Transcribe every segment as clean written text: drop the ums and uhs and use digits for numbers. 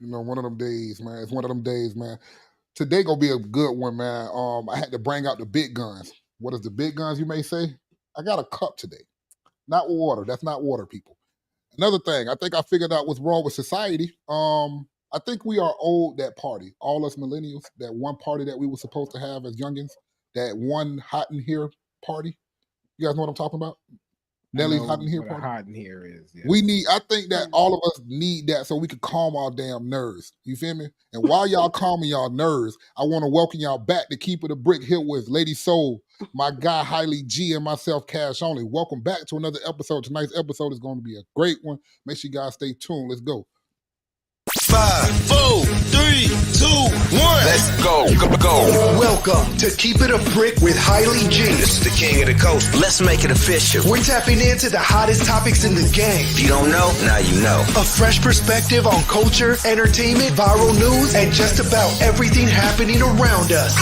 One of them days, man. It's one of them days, man. Today gonna be a good one, man. I had to bring out the big guns. What is the big guns, you may say? I got a cup today. Not water. That's not water, people. Another thing, I think I figured out what's wrong with society. I think we are owed that party. All us millennials, that one party that we were supposed to have as youngins, that one hot in here party. You guys know what I'm talking about? Nelly's hot in here party. Hot in here is. Yes. I think that all of us need that so we can calm our damn nerves. You feel me? And while y'all calming y'all nerves, I want to welcome y'all back to Keep It a Brick here with Lady Soul, my guy Highly G, and myself, Cash Only. Welcome back to another episode. Tonight's episode is going to be a great one. Make sure you guys stay tuned. Let's go. 5, 4, 3, 2, 1. Let's go. Welcome to Keep It a Brick with Highly G. This is the king of the coast. Let's make it official. We're tapping into the hottest topics in the game. If you don't know, now you know. A fresh perspective on culture, entertainment, viral news, and just about everything happening around us.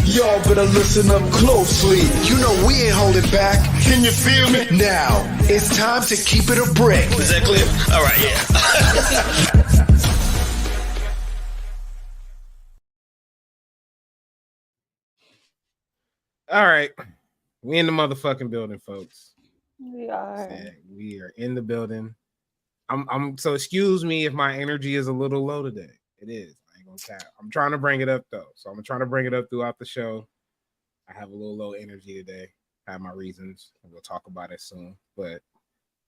Y'all better listen up closely. You know we ain't holding back. Can you feel me? Now, it's time to Keep It a Brick. Is that clear? All right, yeah. All right, we in the motherfucking building, folks. We are. We are in the building. I'm so excuse me if my energy is a little low today. It is. I ain't gonna cap. I'm trying to bring it up though. So I'm trying to bring it up throughout the show. I have a little low energy today. I have my reasons. We'll talk about it soon. But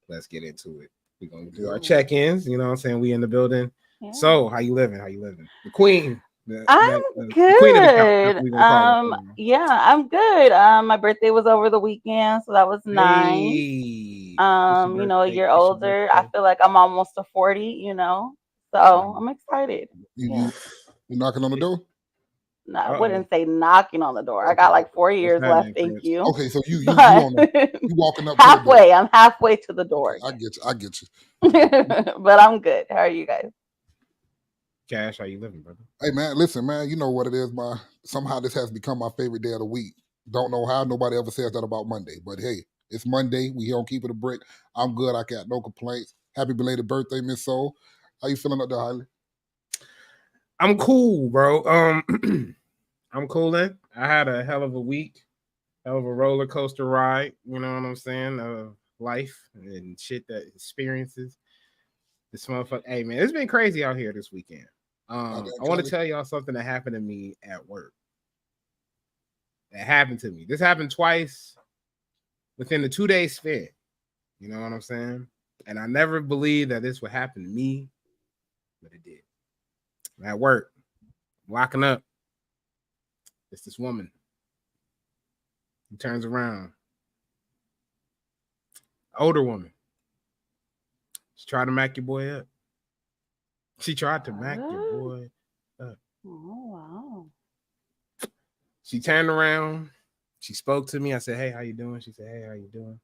let's get into it. We're gonna do our check-ins. You know what I'm saying? We in the building. Yeah. So how you living? The queen? I'm good. Yeah, I'm good. My birthday was over the weekend, so that was nice. Hey, a year older. I feel like I'm almost to 40, so I'm excited. You knocking on the door? No, I wouldn't say knocking on the door. I got like 4 years left. Thank you. Okay, so you walking up halfway. I'm halfway to the door. I get you. But I'm good. How are you guys? Cash, how you living, brother? Hey, man, listen, man, you know what it is, somehow this has become my favorite day of the week. Don't know how. Nobody ever says that about Monday. But, hey, it's Monday. We here on Keep It a Brick. I'm good. I got no complaints. Happy belated birthday, Miss Soul. How you feeling up there, Hailey? I'm cool, bro. I'm cooling. I had a hell of a week. Hell of a roller coaster ride. You know what I'm saying? Life and shit that experiences. This motherfucker. Hey, man, it's been crazy out here this weekend. I want to tell y'all something that happened to me at work. That happened to me. This happened twice within the 2-day span. You know what I'm saying? And I never believed that this would happen to me, but it did. I'm at work, locking up. It's this woman. He turns around. Older woman. She tried to mac your boy up. She tried to mac your boy up. Oh, wow. She turned around. She spoke to me. I said, hey, how you doing? She said, hey, how you doing?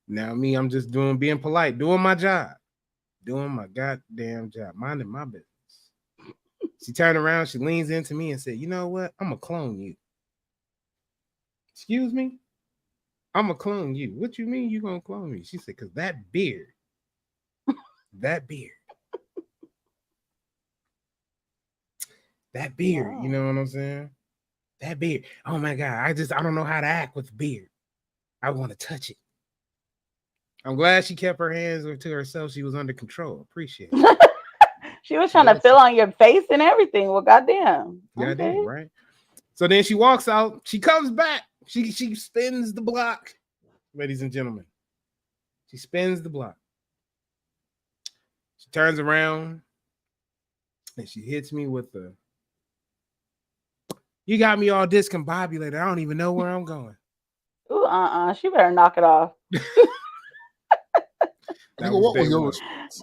Now me, I'm just being polite, doing my job. Doing my goddamn job. Minding my business. She turned around. She leans into me and said, you know what? I'm going to clone you. Excuse me? I'm going to clone you. What you mean you going to clone me? She said, because that beard. That beard. That beard, wow. You know what I'm saying? That beard. Oh my God. I don't know how to act with beard. I want to touch it. I'm glad she kept her hands to herself. She was under control. Appreciate it. She was trying to feel on your face and everything. Well, goddamn. Goddamn, okay. Right? So then she walks out. She comes back. She spins the block. Ladies and gentlemen. She spins the block. She turns around and she hits me with the, you got me all discombobulated. I don't even know where I'm going. Ooh, she better knock it off. What was your response?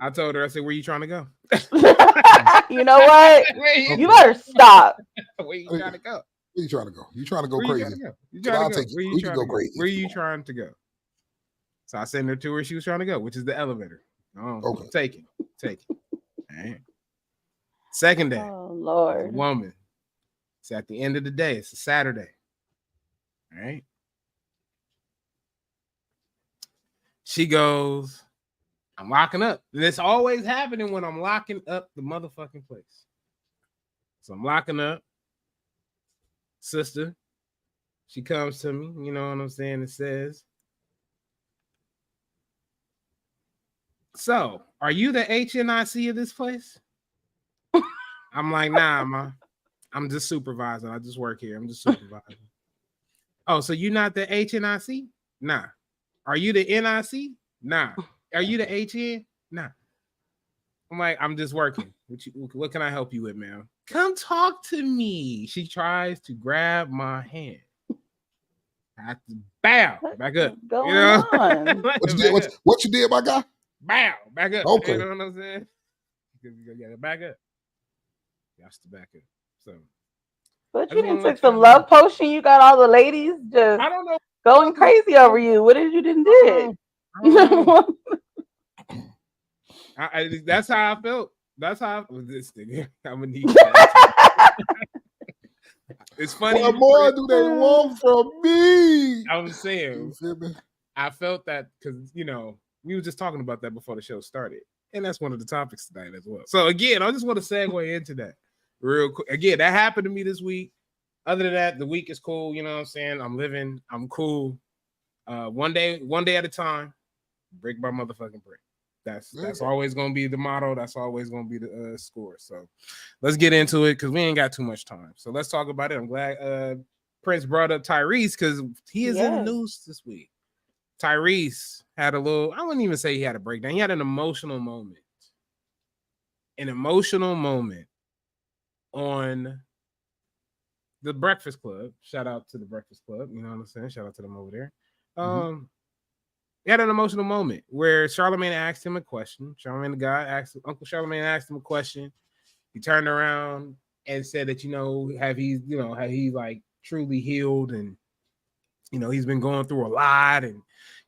I told her, I said, where you trying to go? You know what? You better stop. Where you trying to go? Where you trying to go? You trying to go crazy? You trying to go? Where you trying to go crazy? Where you trying to go? So I sent her to where she was trying to go, which is the elevator. Oh, okay. Take it. All right. Second day. Oh, Lord. Woman. It's at the end of the day. It's a Saturday. All right. She goes, I'm locking up. And it's always happening when I'm locking up the motherfucking place. So I'm locking up. Sister, she comes to me, you know what I'm saying? It says, so are you the HNIC of this place? I'm like, nah, ma. I'm just supervising. I just work here. I'm just supervising. Oh, so you're not the HNIC? Nah. Are you the NIC? Nah. Are you the HN? Nah. I'm like, I'm just working. What can I help you with, ma'am? Come talk to me. She tries to grab my hand. I have to bow back up. Going you know? on? What you did, my guy? Bow back up. Okay. You know what I'm saying? Yeah, back up. You have to back up. So, But you didn't take some love potion. You got all the ladies just I don't know going crazy over you. What did you didn't did? That's how I felt. That's how this thing. I'm gonna need that. It's funny. What more do they want from me? I was saying, I felt that because we were just talking about that before the show started, and that's one of the topics tonight as well. So again, I just want to segue into that real quick. Again, that happened to me this week. Other than that, the week is cool. You know what I'm saying? I'm living. I'm cool. One day at a time. Brick by motherfucking brick. That's always gonna be the motto. That's always gonna be the score. So let's get into it because we ain't got too much time. So let's talk about it. I'm glad Prince brought up Tyrese because he is in the news this week. Tyrese had I wouldn't even say he had a breakdown. He had an emotional moment. An emotional moment on the Breakfast Club. Shout out to the Breakfast Club. You know what I'm saying? Shout out to them over there. He had an emotional moment where Charlamagne asked him a question. Uncle Charlamagne asked him a question. He turned around and said that, have he like truly healed? And, he's been going through a lot. And,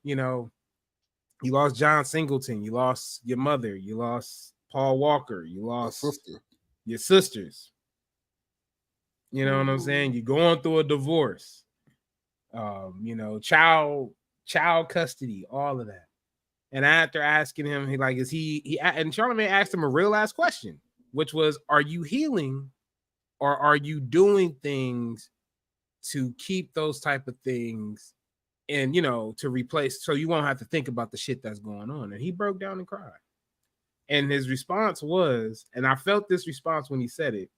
you lost John Singleton. You lost your mother. You lost Paul Walker. You lost your sisters. You know what I'm saying? You're going through a divorce. Child custody, all of that. And after asking him, and Charlamagne asked him a real ass question, which was, are you healing or are you doing things to keep those type of things and, to replace, so you won't have to think about the shit that's going on? And he broke down and cried. And his response was, and I felt this response when he said it,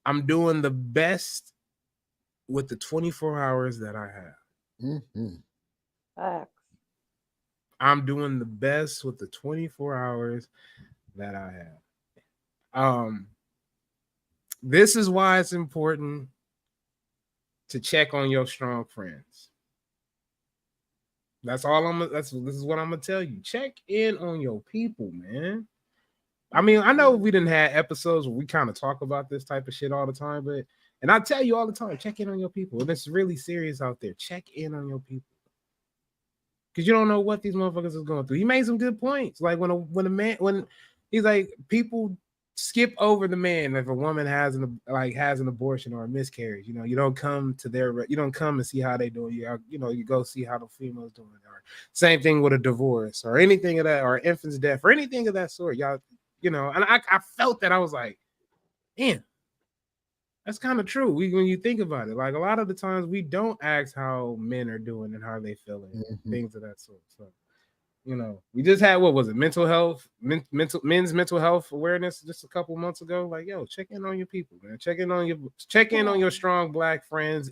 I'm doing the best with the 24 hours that I have. Mm-hmm. I'm doing the best with the 24 hours that I have. This is why it's important to check on your strong friends. This is what I'm gonna tell you. Check in on your people, man. I mean, I know we didn't have episodes where we kind of talk about this type of shit all the time, and I tell you all the time, check in on your people. And it's really serious out there. Check in on your people. Because you don't know what these motherfuckers is going through. He made some good points. Like when he's like, people skip over the man if a woman has an abortion or a miscarriage. You don't come and see how they doing. You go see how the female's doing. Or same thing with a divorce or anything of that, or infant's death or anything of that sort. Y'all, and I felt that. I was like, damn. That's kind of true. When you think about it, like a lot of the times we don't ask how men are doing and how they feeling, things of that sort. So, we just had, what was it? Men's mental health awareness just a couple months ago. Like, yo, check in on your people, man. Check in on your strong Black friends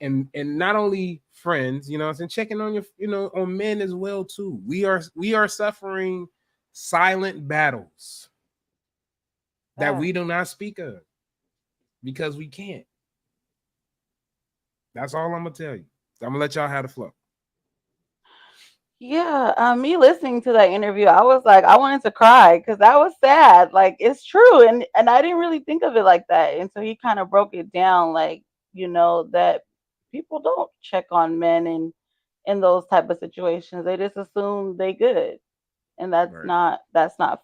and not only friends, and checking on your, on men as well too. We are suffering silent battles that we do not speak of. Because we can't. That's all I'm gonna tell you. I'm gonna let y'all have the flow. Yeah, me listening to that interview, I was like, I wanted to cry because that was sad. Like, it's true, and I didn't really think of it like that. And so he kind of broke it down, like, that people don't check on men in those type of situations. They just assume they good, and that's not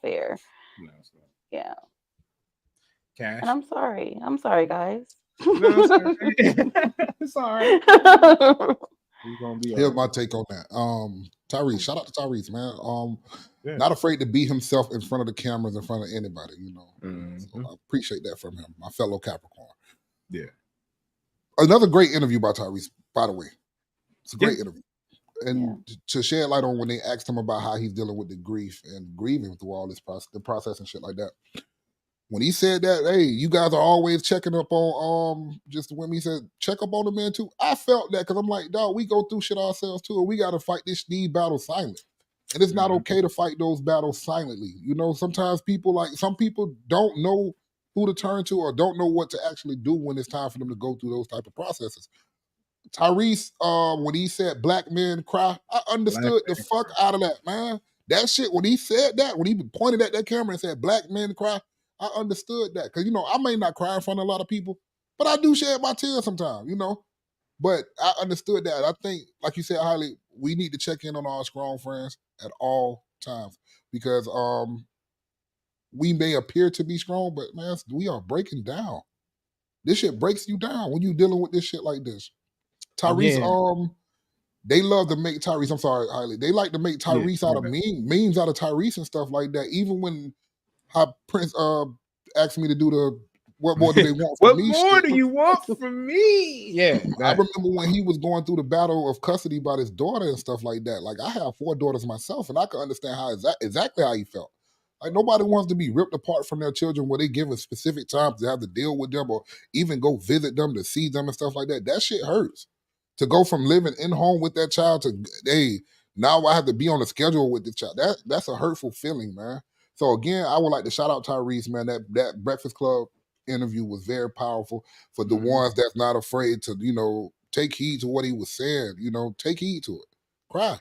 fair. No, it's not. Yeah. Cash. And I'm sorry, guys. No, it's all right. He's gonna be Here's all my right. take on that. Tyrese, shout out to Tyrese, man. Yeah. Not afraid to be himself in front of the cameras, in front of anybody, you know. Mhm. So I appreciate that from him, my fellow Capricorn. Yeah. Another great interview by Tyrese, by the way. It's a great interview. And to shed light on when they asked him about how he's dealing with the grief and grieving through all this process and shit like that. When he said that, hey, you guys are always checking up on just when he said check up on the man too. I felt that because I'm like, dog, we go through shit ourselves too, and we got to fight these battles silent. And it's not okay to fight those battles silently. You know, sometimes some people don't know who to turn to or don't know what to actually do when it's time for them to go through those type of processes. Tyrese, when he said black men cry, I understood the fuck out of that, man. That shit, when he said that, when he pointed at that camera and said black men cry, I understood that. Because, you know, I may not cry in front of a lot of people, but I do shed my tears sometimes, you know. But I understood that. I think, like you said, Hailey, we need to check in on our strong friends at all times. Because we may appear to be strong, but, man, we are breaking down. This shit breaks you down when you're dealing with this shit like this. Tyrese, they love to make Tyrese. I'm sorry, Hailey. They like to make Tyrese out of memes out of Tyrese and stuff like that. Even when Prince asked me to do the "What more do they want from me?" What more shit. do you want from me? Yeah, I remember when he was going through the battle of custody about his daughter and stuff like that. Like I have 4 daughters myself, and I can understand how exactly how he felt. Like nobody wants to be ripped apart from their children where they give a specific time to have to deal with them or even go visit them to see them and stuff like that. That shit hurts. To go from living in home with that child to now I have to be on a schedule with the child. That's a hurtful feeling, man. So again, I would like to shout out Tyrese, man. That Breakfast Club interview was very powerful for the ones that's not afraid to, you know, take heed to what he was saying. You know, take heed to it. Cry.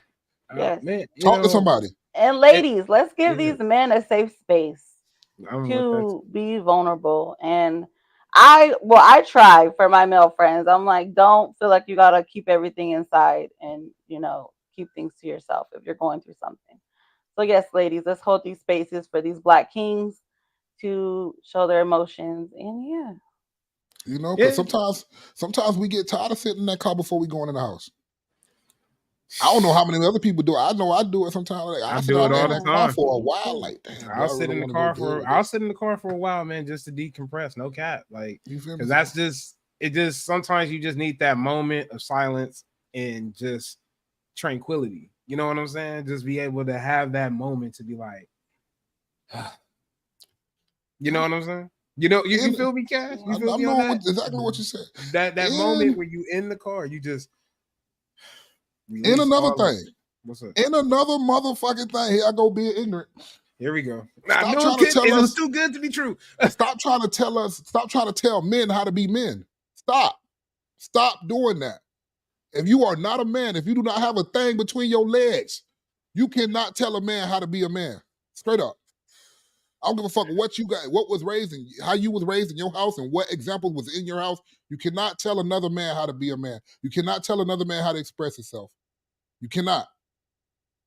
Yes. Man, Talk to somebody. And ladies, let's give these men a safe space to be vulnerable. And I try for my male friends. I'm like, don't feel like you gotta keep everything inside and, you know, keep things to yourself if you're going through something. So yes, ladies, let's hold these spaces for these black kings to show their emotions. And yeah. You know, because sometimes we get tired of sitting in that car before we go in the house. I don't know how many other people do it. I know I do it sometimes. Like, I do it all the time for a while. Like, damn, I'll sit in the car for a while, man, just to decompress. No cap, like, because that's just sometimes you just need that moment of silence and just tranquility. You know what I'm saying? Just be able to have that moment to be like, you know what I'm saying? You know, you feel me, Cash? You feel me on that? Exactly what you said. That moment where you in the car, you just. In another thing. What's up? In another motherfucking thing. Here I go being ignorant. Here we go. It was too good to be true. Stop trying to tell men how to be men. Stop doing that. If you are not a man, if you do not have a thing between your legs, you cannot tell a man how to be a man. Straight up. I don't give a fuck what you got, what was raised in, how you was raised in your house and what example was in your house. You cannot tell another man how to be a man. You cannot tell another man how to express himself. You cannot.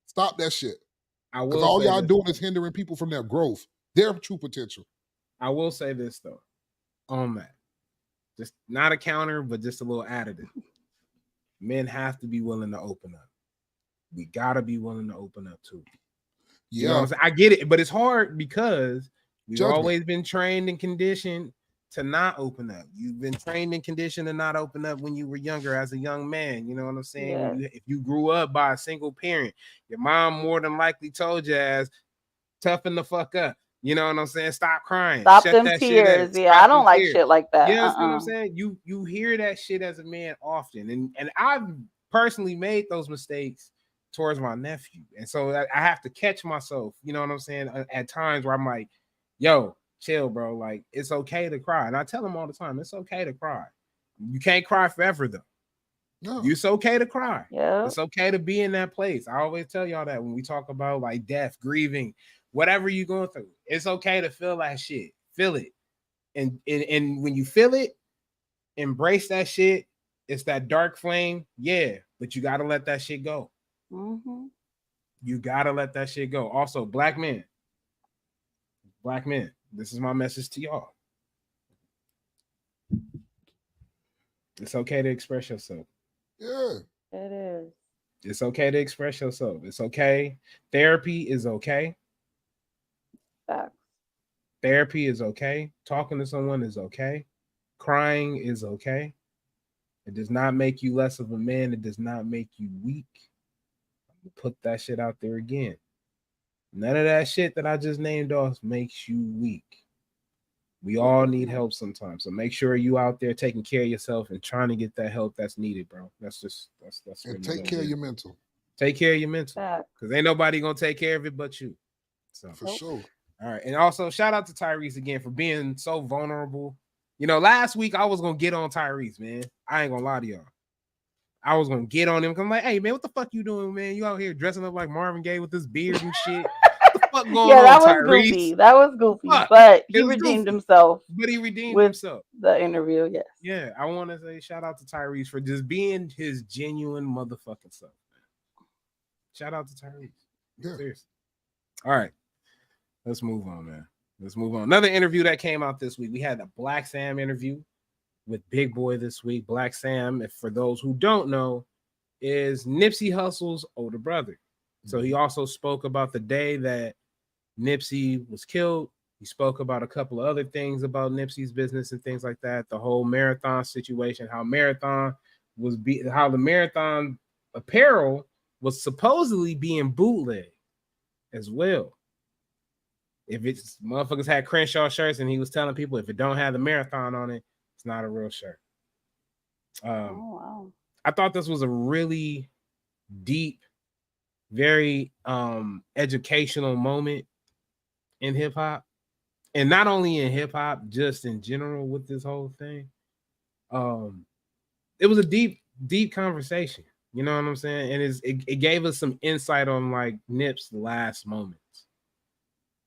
Stop that shit. Because all y'all doing is hindering people from their growth, their true potential. I will say this though, on that. Just not a counter, but just a little additive. Men have to be willing to open up. We gotta be willing to open up too. You know what I'm saying? I get it, but it's hard because we've always been trained and conditioned to not open up. You've been trained and conditioned to not open up when you were younger as a young man. You know what I'm saying? Yes. If you grew up by a single parent, your mom more than likely told you as toughen the fuck up. You know what I'm saying? Stop crying. Stop Shut them that tears. Shit Yeah, I don't like shit like that. Yeah, that's what I'm saying. You hear that shit as a man often. And I've personally made those mistakes towards my nephew. And so I have to catch myself, you know what I'm saying, at times where I'm like, yo, chill, bro. Like, it's okay to cry. And I tell him all the time, it's okay to cry. You can't cry forever, though. No. It's okay to cry. Yeah. It's okay to be in that place. I always tell y'all that when we talk about like death, grieving, whatever you're going through, it's okay to feel that shit. Feel it. And when you feel it, embrace that shit. It's that dark flame. Yeah, but you got to let that shit go. Mm-hmm. You gotta let that shit go. Also, black men, this is my message to y'all. It's okay to express yourself. Yeah. It is. It's okay to express yourself. It's okay. Therapy is okay. Facts. Therapy is okay. Talking to someone is okay. Crying is okay. It does not make you less of a man. It does not make you weak. Put that shit out there again. None of that shit that I just named off makes you weak. We all need help sometimes. So make sure you out there taking care of yourself and trying to get that help that's needed, bro. That's And really take what care it of is. your mental. Take care of your mental. Facts. Because ain't nobody gonna take care of it but you. So For sure. all right. And also shout out to Tyrese again for being so vulnerable. You know, last week I was gonna get on Tyrese, man. I ain't gonna lie to y'all. I was gonna get on him because I'm like, hey man, what the fuck you doing, man? You out here dressing up like Marvin Gaye with this beard and shit. What the fuck going Yeah, on, that was Tyrese? goofy. That was goofy. Fuck. But It he was redeemed goofy. himself But he redeemed with himself. the interview. Yes. Yeah, I want to say shout out to Tyrese for just being his genuine motherfucking self, man. Shout out to Tyrese. Yeah. Seriously. All right. Let's move on, man. Let's move on. Another interview that came out this week. We had a Black Sam interview with Big Boy this week. Black Sam, if for those who don't know, is Nipsey Hussle's older brother. So he also spoke about the day that Nipsey was killed. He spoke about a couple of other things about Nipsey's business and things like that. The whole marathon situation, how the marathon apparel was supposedly being bootleg as well. If it's motherfuckers had Crenshaw shirts and he was telling people if it don't have the marathon on it, it's not a real shirt. Oh wow. I thought this was a really deep, very educational moment in hip hop. And not only in hip hop, just in general with this whole thing. It was a deep conversation. You know what I'm saying? And it gave us some insight on like Nip's last moments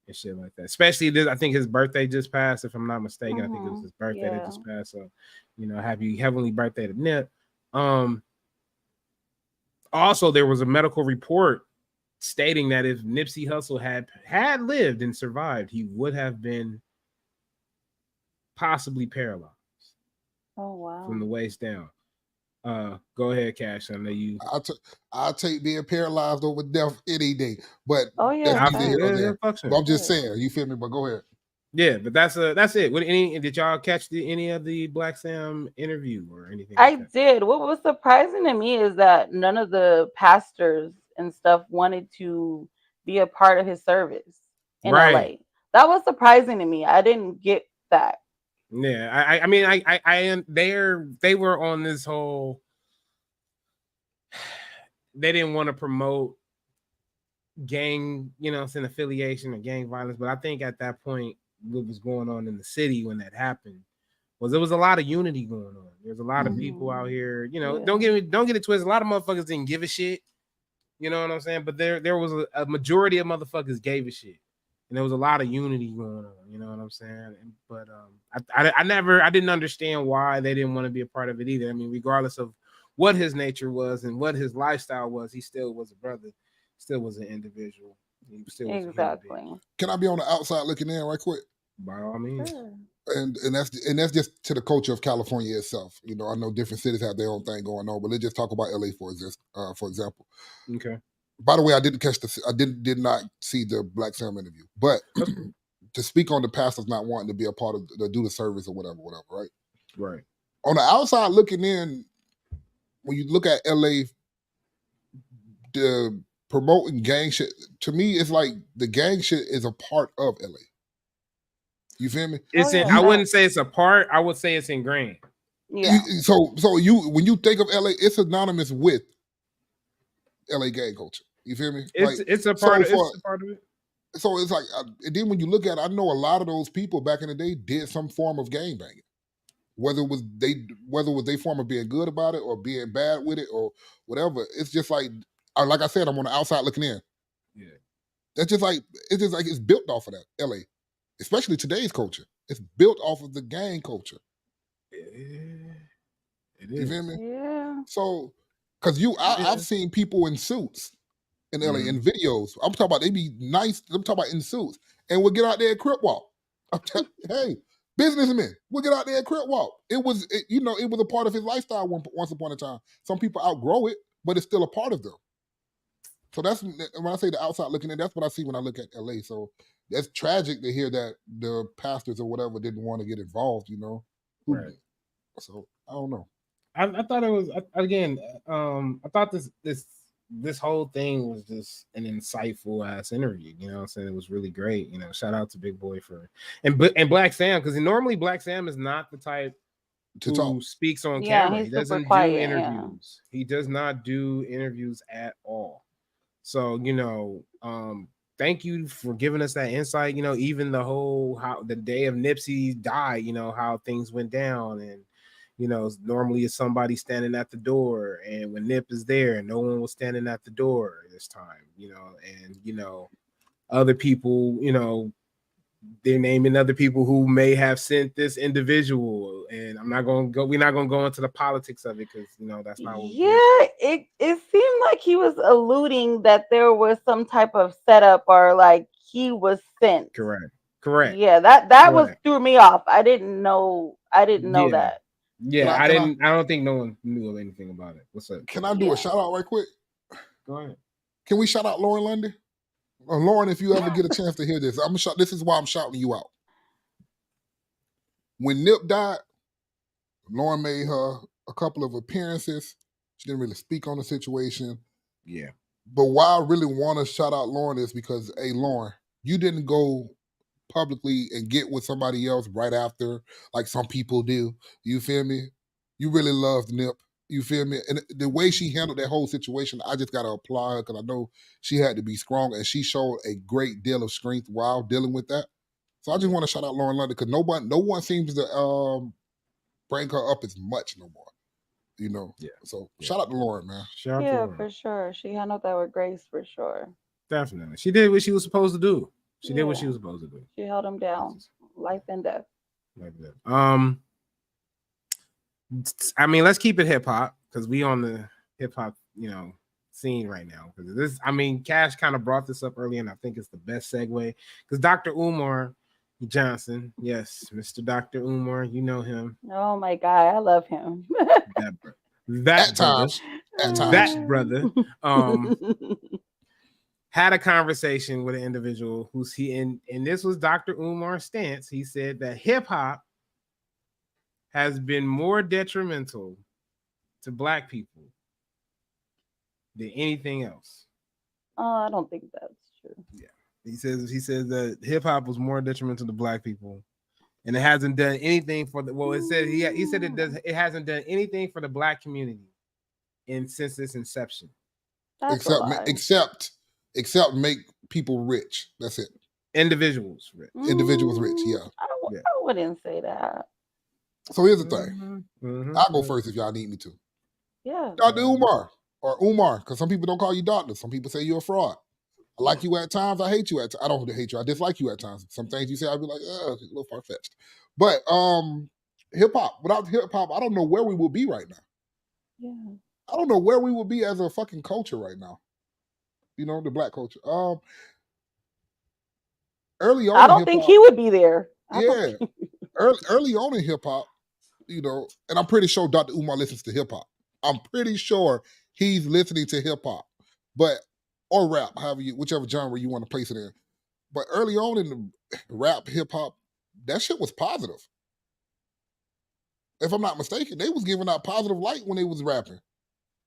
and shit like that. Especially this, I think his birthday just passed, if I'm not mistaken. I think it was his birthday that just passed. So, you know, happy heavenly birthday to Nip. Also, there was a medical report stating that if Nipsey Hussle had lived and survived, he would have been possibly paralyzed. Oh wow. From the waist down. Go ahead, Cash. I know you. I'll take being paralyzed over death any day. But Oh yeah. that's neither here nor there. But I'm just saying, you feel me? But go ahead. Yeah, but that's it. Did y'all catch any of the Black Sam interview or anything? I did. What was surprising to me is that none of the pastors and stuff wanted to be a part of his service in LA. That was surprising to me. I didn't get that. Yeah, I mean, they were on this whole. They didn't want to promote gang, an affiliation or gang violence, but I think at that point, what was going on in the city when that happened was there was a lot of unity going on. There's a lot of people out here, don't get it twisted. A lot of motherfuckers didn't give a shit. You know what I'm saying? But there was a majority of motherfuckers gave a shit. And there was a lot of unity going on, you know what I'm saying? But I didn't understand why they didn't want to be a part of it either. I mean, regardless of what his nature was and what his lifestyle was, he still was a brother, still was an individual. He still was exactly. Can I be on the outside looking in right quick? By all means. Sure. And that's just to the culture of California itself. I know different cities have their own thing going on, but let's just talk about LA for example. Okay. By the way, I did not see the Black Sam interview, but to speak on the pastors not wanting to be a part of do the service or whatever, right? Right. On the outside looking in, when you look at LA, the promoting gang shit, to me, it's like the gang shit is a part of LA. You feel me? I wouldn't say it's a part. I would say it's ingrained. Yeah. So when you think of LA, it's synonymous with LA gang culture. You feel me? It's a part of it. So it's like, and then when you look at it, I know a lot of those people back in the day did some form of gang banging. Whether it was they form of being good about it or being bad with it or whatever. It's just like I said, I'm on the outside looking in. Yeah. It's it's built off of that, LA. Especially today's culture. It's built off of the gang culture. It is. You feel me? Yeah. So, because I've seen people in suits in LA in videos. I'm talking about they be nice. I'm talking about in suits and we'll get out there and crip walk. I'm telling you, hey, businessmen, we'll get out there and crip walk. It was a part of his lifestyle once upon a time. Some people outgrow it, but it's still a part of them. So that's when I say the outside looking in. That's what I see when I look at LA. So that's tragic to hear that the pastors or whatever didn't want to get involved. Right. So I don't know. I thought it was again. I thought this whole thing was just an insightful ass interview. You know what I'm saying? It was really great. Shout out to Big Boy and Black Sam, because normally Black Sam is not the type To who talk. speaks on Yeah, camera. he's He super doesn't quiet, do yeah. interviews. He does not do interviews at all. So, thank you for giving us that insight. Even the whole how the day of Nipsey died, how things went down, and normally it's somebody standing at the door, and when Nip is there, no one was standing at the door this time, and other people, they're naming other people who may have sent this individual, and we're not gonna go into the politics of it, because that's not what it seemed like he was alluding that there was some type of setup, or like he was sent. Correct. Yeah, that was threw me off. I didn't know that. Yeah, I don't think no one knew anything about it. What's up? Can I do a shout out right quick? Go ahead. Can we shout out Lauren Lundy? Lauren, if you ever get a chance to hear this, this is why I'm shouting you out. When Nip died, Lauren made her a couple of appearances. She didn't really speak on the situation. Yeah. But why I really want to shout out Lauren is because, hey, Lauren, you didn't go publicly and get with somebody else right after, like some people do. You feel me? You really loved Nip. You feel me? And the way she handled that whole situation, I just got to applaud her, because I know she had to be strong, and she showed a great deal of strength while dealing with that. So I just want to shout out Lauren London, because no one seems to bring her up as much no more. Yeah. So shout out to Lauren, man. Shout out to Lauren. For sure. She handled that with grace, for sure. Definitely. She did what she was supposed to do. She did what she was supposed to do. She held him down, life and death. Like that. I mean, let's keep it hip hop, because we on the hip hop, scene right now. Because this, Cash kind of brought this up earlier, and I think it's the best segue. Because Dr. Umar Johnson, yes, Mr. Dr. Umar, you know him. Oh my God, I love him. That brother had a conversation with an individual and this was Dr. Umar's stance. He said that hip hop has been more detrimental to Black people than anything else. Oh, I don't think that's true. Yeah. He says that hip hop was more detrimental to Black people, and it hasn't done anything for it hasn't done anything for the Black community since its inception. Except make people rich. That's it. Individuals rich. Individuals rich, yeah. I wouldn't say that. So here's the thing. I'll go first if y'all need me to. Yeah. Dr. Umar, or Umar, because some people don't call you doctor. Some people say you're a fraud. I like you at times. I hate you at times. I don't hate you. I dislike you at times. Some things you say, I'll be like, a little far-fetched. But hip hop, without hip hop, I don't know where we will be right now. Yeah. I don't know where we will be as a fucking culture right now. The Black culture. Early on, I don't think he would be there. Early on in hip hop, and I'm pretty sure Dr. Umar listens to hip hop. I'm pretty sure he's listening to hip hop, or rap, whichever genre you want to place it in. But early on in the rap, hip hop, that shit was positive. If I'm not mistaken, they was giving out positive light when they was rapping.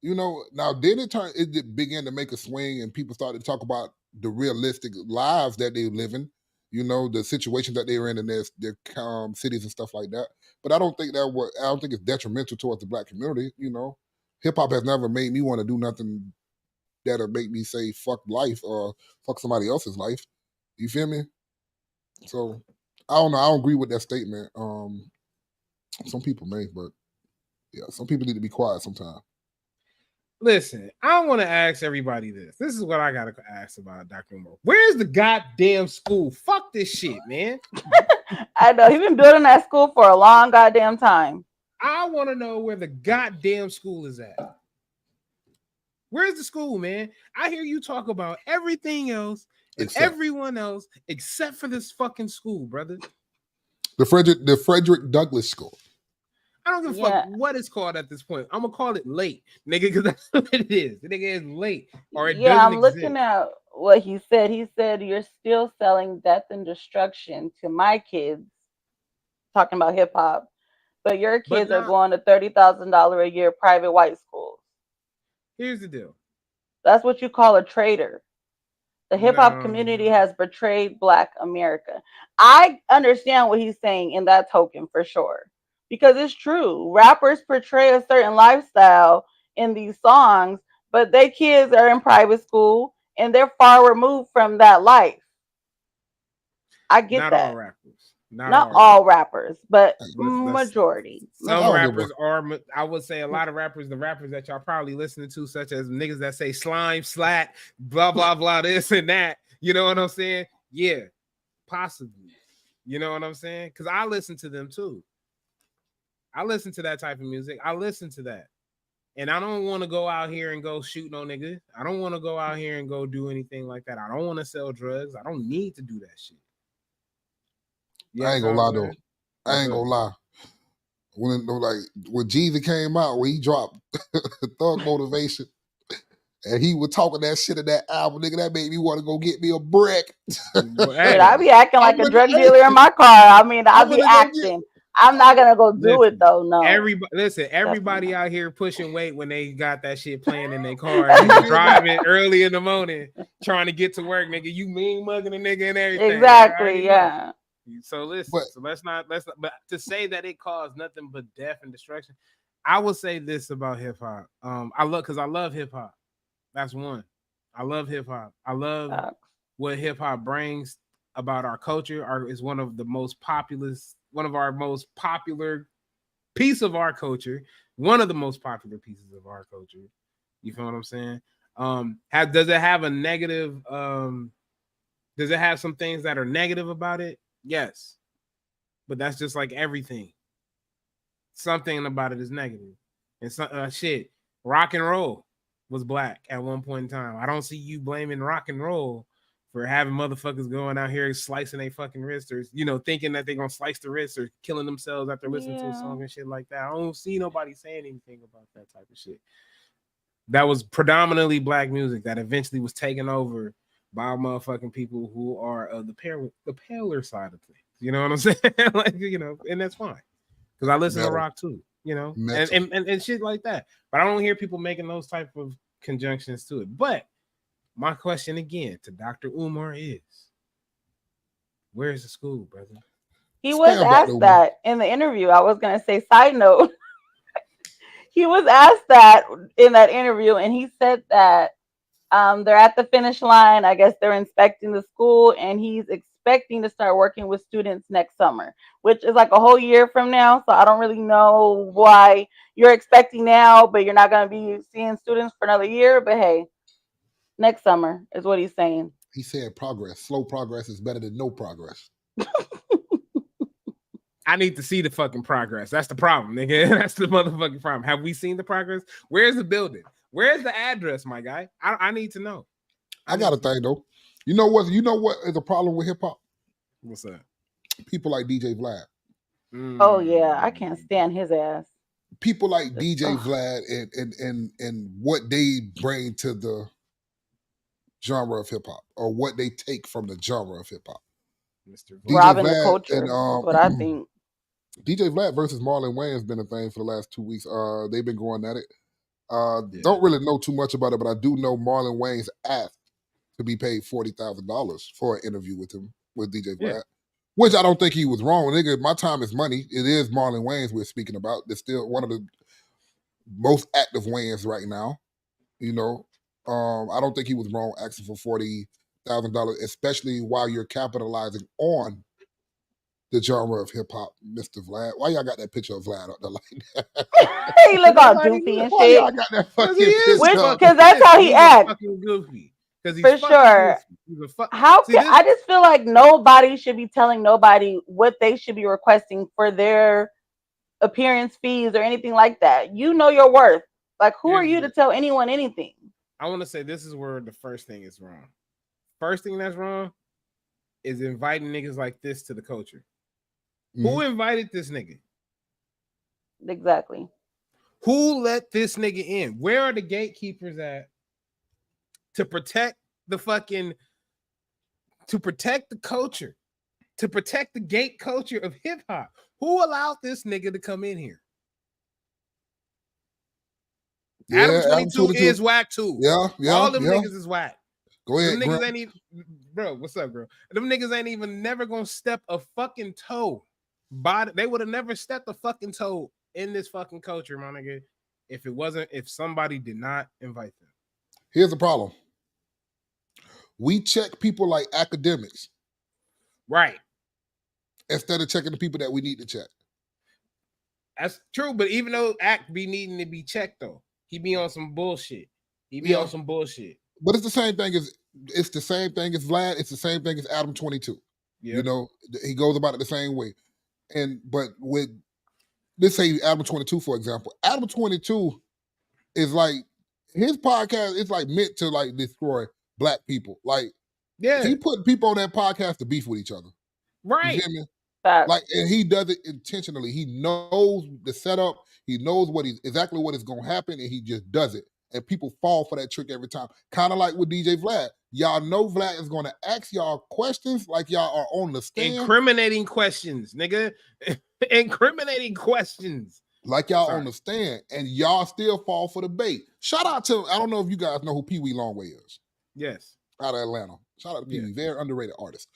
Now then it began to make a swing, and people started to talk about the realistic lives that they're living, the situations that they were in their cities and stuff like that. But I don't think it's detrimental towards the Black community. Hip hop has never made me want to do nothing that'll make me say fuck life or fuck somebody else's life. You feel me? So I don't know. I don't agree with that statement. Some people may, but yeah, some people need to be quiet sometimes. Listen, I want to ask everybody this. This is what I got to ask about Dr. Umar. Where's the goddamn school? Fuck this shit, man. I know. He's been building that school for a long goddamn time. I want to know where the goddamn school is at. Where's the school, man? I hear you talk about everything else and everyone else except for this fucking school, brother. The Frederick Douglass School. I don't give a Yeah. fuck what it's called at this point. I'm gonna call it late, nigga, because that's what it is. The nigga is late, or it Yeah, doesn't I'm exist. looking at what he said. He said, "You're still selling death and destruction to my kids," talking about hip hop, but your But kids are now, going to $30,000 a year private white schools. here's the deal. That's what you call a traitor. The hip hop No, community has betrayed Black America. I understand what he's saying in that token for sure. Because it's true. Rappers portray a certain lifestyle in these songs, but their kids are in private school and they're far removed from that life. I get not all that. rappers. Not Not all rappers. all rappers, but Let's majority. Man, I some don't give a rappers are. I would say a lot of rappers, the rappers that y'all probably listening to, such as niggas that say slime, slat, blah blah blah, this and that. You know what I'm saying? Yeah, possibly. You know what I'm saying? Because I listen to them too. I listen to that type of music. I listen to that. And I don't want to go out here and go shoot no nigga. I don't want to go out here and go do anything like that. I don't want to sell drugs. I don't need to do that shit. I ain't gonna Tom, lie go though. ahead. I What's ain't up? gonna lie. When Jeezy came out, when he dropped Thug Motivation, and he was talking that shit in that album, nigga, that made me want to go get me a brick. Well, Shit, I hey, be acting I'm like a gonna, drug hey, dealer in my car. I mean, I I'm be gonna go get. acting. I'm not gonna go do it listen, though. No, everybody definitely out here pushing weight when they got that shit playing in their car, You nigga, feel me? driving early in the morning, trying to get to work, nigga. You mean mugging a nigga and not. everything. I already Exactly. know. Yeah. So But listen, so let's not, but to say that it caused nothing but death and destruction, I will say this about hip hop. I love hip hop. That's one. I love hip hop. I love Facts. what hip hop brings about our culture. Is one of the most populous, one of our most popular piece of our culture, one of the most popular pieces of our culture. You feel what I'm saying? Does it have a negative? Does it have some things that are negative about it? Yes, but that's just like everything. Something about it is negative, and shit. Rock and roll was black at one point in time. I don't see you blaming rock and roll for having motherfuckers going out here slicing their fucking wrists, or thinking that they're gonna slice the wrist or killing themselves after listening to a Yeah. song and shit like that. I don't see nobody saying anything about that type of shit. That was predominantly black music that eventually was taken over by motherfucking people who are of the paler side of things. You know what I'm saying? Like, and that's fine. Because I listen to metal, rock too, and, metal. and shit like that. But I don't hear people making those type of conjunctions to it. But my question again to Dr. Umar is, where's the school, brother? He was Spam Dr. asked Umar. that in the interview. I was gonna say, side note, he was asked that in that interview, and he said that they're at the finish line. I guess they're inspecting the school, and he's expecting to start working with students next summer, which is like a whole year from now. So I don't really know why you're expecting now, but you're not going to be seeing students for another year. But hey, next summer is what he's saying. He said progress. Slow progress is better than no progress. I need to see the fucking progress. That's the problem, nigga. That's the motherfucking problem. Have we seen the progress? Where's the building? Where's the address, my guy? I need to know. I got a thing though. You know what is a problem with hip hop? What's up? People like DJ Vlad. Oh yeah, I can't stand his ass. People like DJ Ugh. Vlad and what they bring to the genre of hip hop, or what they take from the genre of hip hop. Mr. DJ Robbing the Vlad and culture is what I think. DJ Vlad versus Marlon Wayans been a thing for the last 2 weeks. They've been going at it. Yeah. Don't really know too much about it, but I do know Marlon Wayans asked to be paid $40,000 for an interview with him with DJ Vlad, Yeah. which I don't think he was wrong. Nigga, my time is money. It is Marlon Wayans we're speaking about. They're still one of the most active Wayans right now. I don't think he was wrong asking for $40,000, especially while you're capitalizing on the genre of hip hop, Mr. Vlad. Why y'all got that picture of Vlad up there like that? He look all doofy and Why shit. y'all got that Because he fucking is picture? Which, Up? because that's how he He's acts. fucking goofy. Because he's For fucking sure. goofy. He's a fuck. How See can this? I just feel like nobody should be telling nobody what they should be requesting for their appearance fees or anything like that. You know your worth. Like, who are Here's you the- to tell anyone anything? I want to say this is where the first thing is wrong. First thing that's wrong is inviting niggas like this to the culture. Who invited this nigga? Exactly. Who let this nigga in? Where are the gatekeepers at to protect the fucking, to protect the culture, to protect the gate culture of hip hop? Who allowed this nigga to come in here? Adam Yeah, Adam 22 22. is whack too. Yeah. All them niggas is whack. Go Them ahead, niggas Grant. ain't even, bro. What's up, bro? Them niggas ain't even never gonna step a fucking toe. They would have never stepped a fucking toe in this fucking culture, my nigga, if somebody did not invite them. Here's the problem. We check people like academics Right. instead of checking the people that we need to check. That's true, but even though Act be needing to be checked though, he be on some bullshit. But it's the same thing as Vlad. It's the same thing as Adam 22. Yeah. You know, he goes about it the same way. But with, let's say Adam 22, for example, Adam 22 is like, his podcast is like meant to like destroy black people. Like, Yeah. he putting people on that podcast to beef with each other. Right. You hear me? Facts. Like, and he does it intentionally. He knows the setup. He knows exactly what is going to happen, and he just does it. And people fall for that trick every time. Kind of like with DJ Vlad. Y'all know Vlad is going to ask y'all questions like y'all are on the stand. Incriminating questions, nigga. Incriminating questions. Like y'all on the stand, and y'all still fall for the bait. Shout out to, I don't know if you guys know who Pee Wee Longway is. Yes. Out of Atlanta. Shout out to Pee Wee. Yeah. Very underrated artist.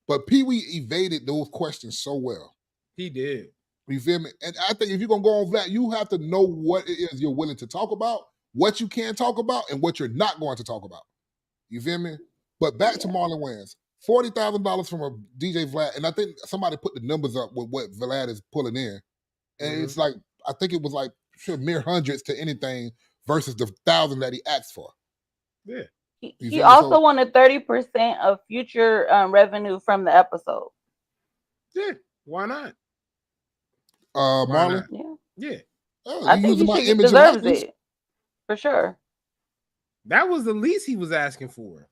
But Pee Wee evaded those questions so well. He did. You feel me? And I think if you're going to go on Vlad, you have to know what it is you're willing to talk about, what you can talk about, and what you're not going to talk about. You feel me? But back to Marlon Wayans. $40,000 from a DJ Vlad, and I think somebody put the numbers up with what Vlad is pulling in. And it's like, I think it was like mere hundreds to anything versus the 1,000 that he asked for. Yeah. He also wanted 30% of future revenue from the episode. Yeah, why not? Marlon? Yeah. Oh, I think he deserves it. For sure. That was the least he was asking for.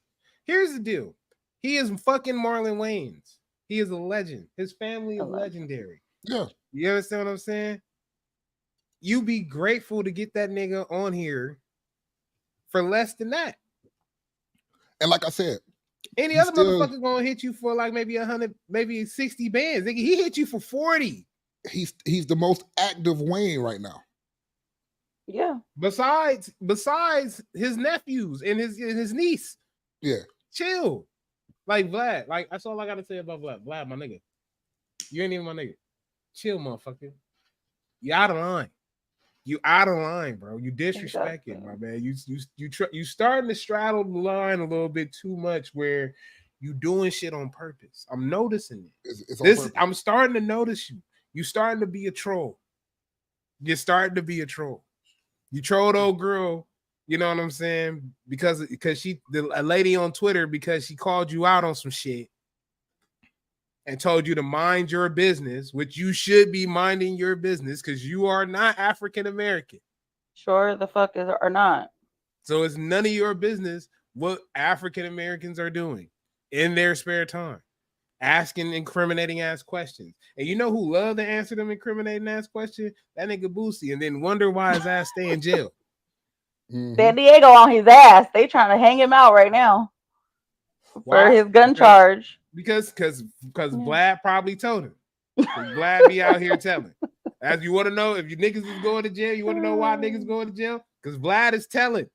Here's the deal. He is fucking Marlon Wayans. He is a legend. His family is legendary. Yeah. You understand what I'm saying? You be grateful to get that nigga on here for less than that. And like I said, any other motherfucker gonna hit you for like maybe 100, maybe 60 bands. Nigga, he hit you for 40. He's the most active Wayne right now. Yeah. Besides his nephews and his niece. Yeah. Chill. Like Vlad. Like, that's all I gotta say about Vlad. Vlad, my nigga. You ain't even my nigga. Chill, motherfucker. You out of line. You out of line, bro. You disrespecting, my man. You starting to straddle the line a little bit too much where you doing shit on purpose. I'm noticing it. I'm starting to notice you. You starting to be a troll. You're starting to be a troll. You trolled old girl, you know what I'm saying? Because a lady on Twitter, because she called you out on some shit and told you to mind your business, which you should be minding your business because you are not African American. Sure the fuck is or not. So it's none of your business what African Americans are doing in their spare time, asking incriminating ass questions. And you know who love to answer them incriminating ass questions? That nigga Boosie, and then wonder why his ass stay in jail. San Diego on his ass. They trying to hang him out right now for his gun charge. Because Vlad probably told him. Vlad be out here telling. As you want to know, if you niggas is going to jail, you want to know why niggas going to jail? Because Vlad is telling.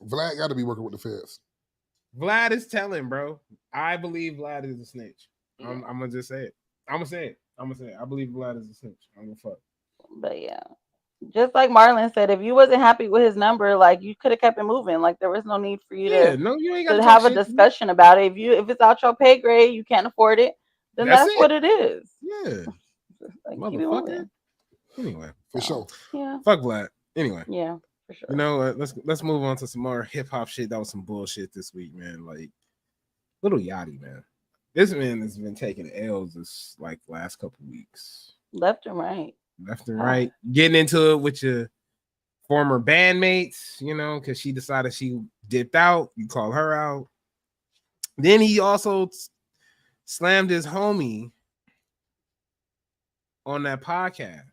Vlad got to be working with the feds. Vlad is telling, bro. I believe Vlad is a snitch. I'm gonna just say it. I'm gonna say it. I believe Vlad is a snitch. I'm gonna fuck. But yeah. Just like Marlon said, if you wasn't happy with his number, like you could have kept it moving. Like there was no need for you you ain't to have a discussion about it. If it's out your pay grade, you can't afford it, then that's what it is. Yeah. Like, keep it moving. Anyway, for sure. Yeah. Fuck Vlad. Anyway. Yeah, for sure. You know what? Let's move on to some more hip hop shit. That was some bullshit this week, man. Like Lil Yachty, man. This man has been taking L's this like last couple weeks. Left and right. Getting into it with your former bandmates, you know, because she decided she dipped out. You call her out. Then he also slammed his homie on that podcast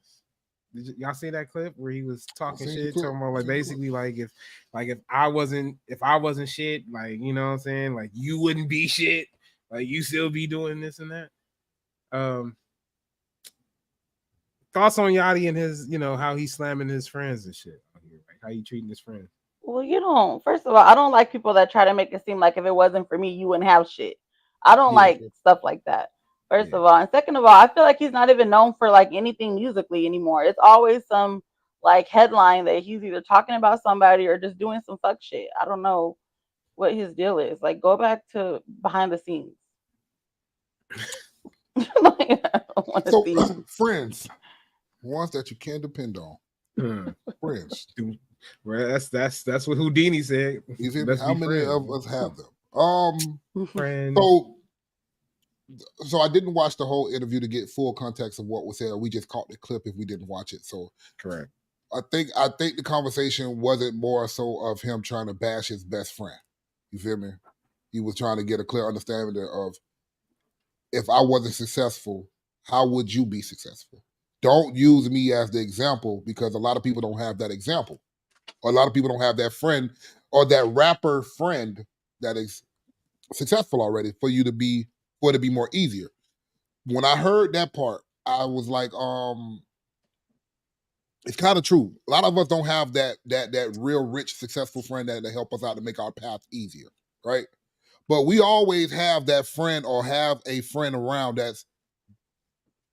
Y'all see that clip where he was talking seen the shit, clip. talking about like Seen the clip. basically like if I wasn't shit, like you know what I'm saying, like you wouldn't be shit, like you still be doing this and that. Thoughts on Yachty and his, you know, how he's slamming his friends and shit. Like how you treating his friends? Well, you don't. First of all, I don't like people that try to make it seem like if it wasn't for me, you wouldn't have shit. I don't Yeah. like stuff like that. First Yeah. of all, and second of all, I feel like he's not even known for like anything musically anymore. It's always some like headline that he's either talking about somebody or just doing some fuck shit. I don't know what his deal is. Like, go back to behind the scenes. Like, I don't want to So, see. friends, ones that you can depend on. Friends. Well, that's what Houdini said. You see, Let's how be many friends. of us have them? Friends. So I didn't watch the whole interview to get full context of what was said. We just caught the clip if we didn't watch it. So Correct. I think the conversation wasn't more so of him trying to bash his best friend. You feel me? He was trying to get a clear understanding of, if I wasn't successful, how would you be successful? Don't use me as the example, because a lot of people don't have that example. Or a lot of people don't have that friend or that rapper friend that is successful already for it to be more easier. When I heard that part, I was like, it's kind of true. A lot of us don't have that real rich, successful friend that help us out to make our path easier, right? But we always have that friend or have a friend around that's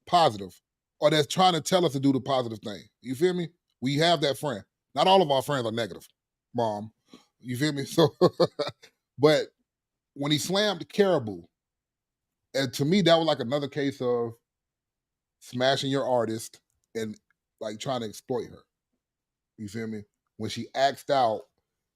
positive or that's trying to tell us to do the positive thing. You feel me? We have that friend. Not all of our friends are negative, Mom. You feel me? So, but when he slammed Caribou, and to me, that was like another case of smashing your artist and like trying to exploit her. You feel me? When she axed out,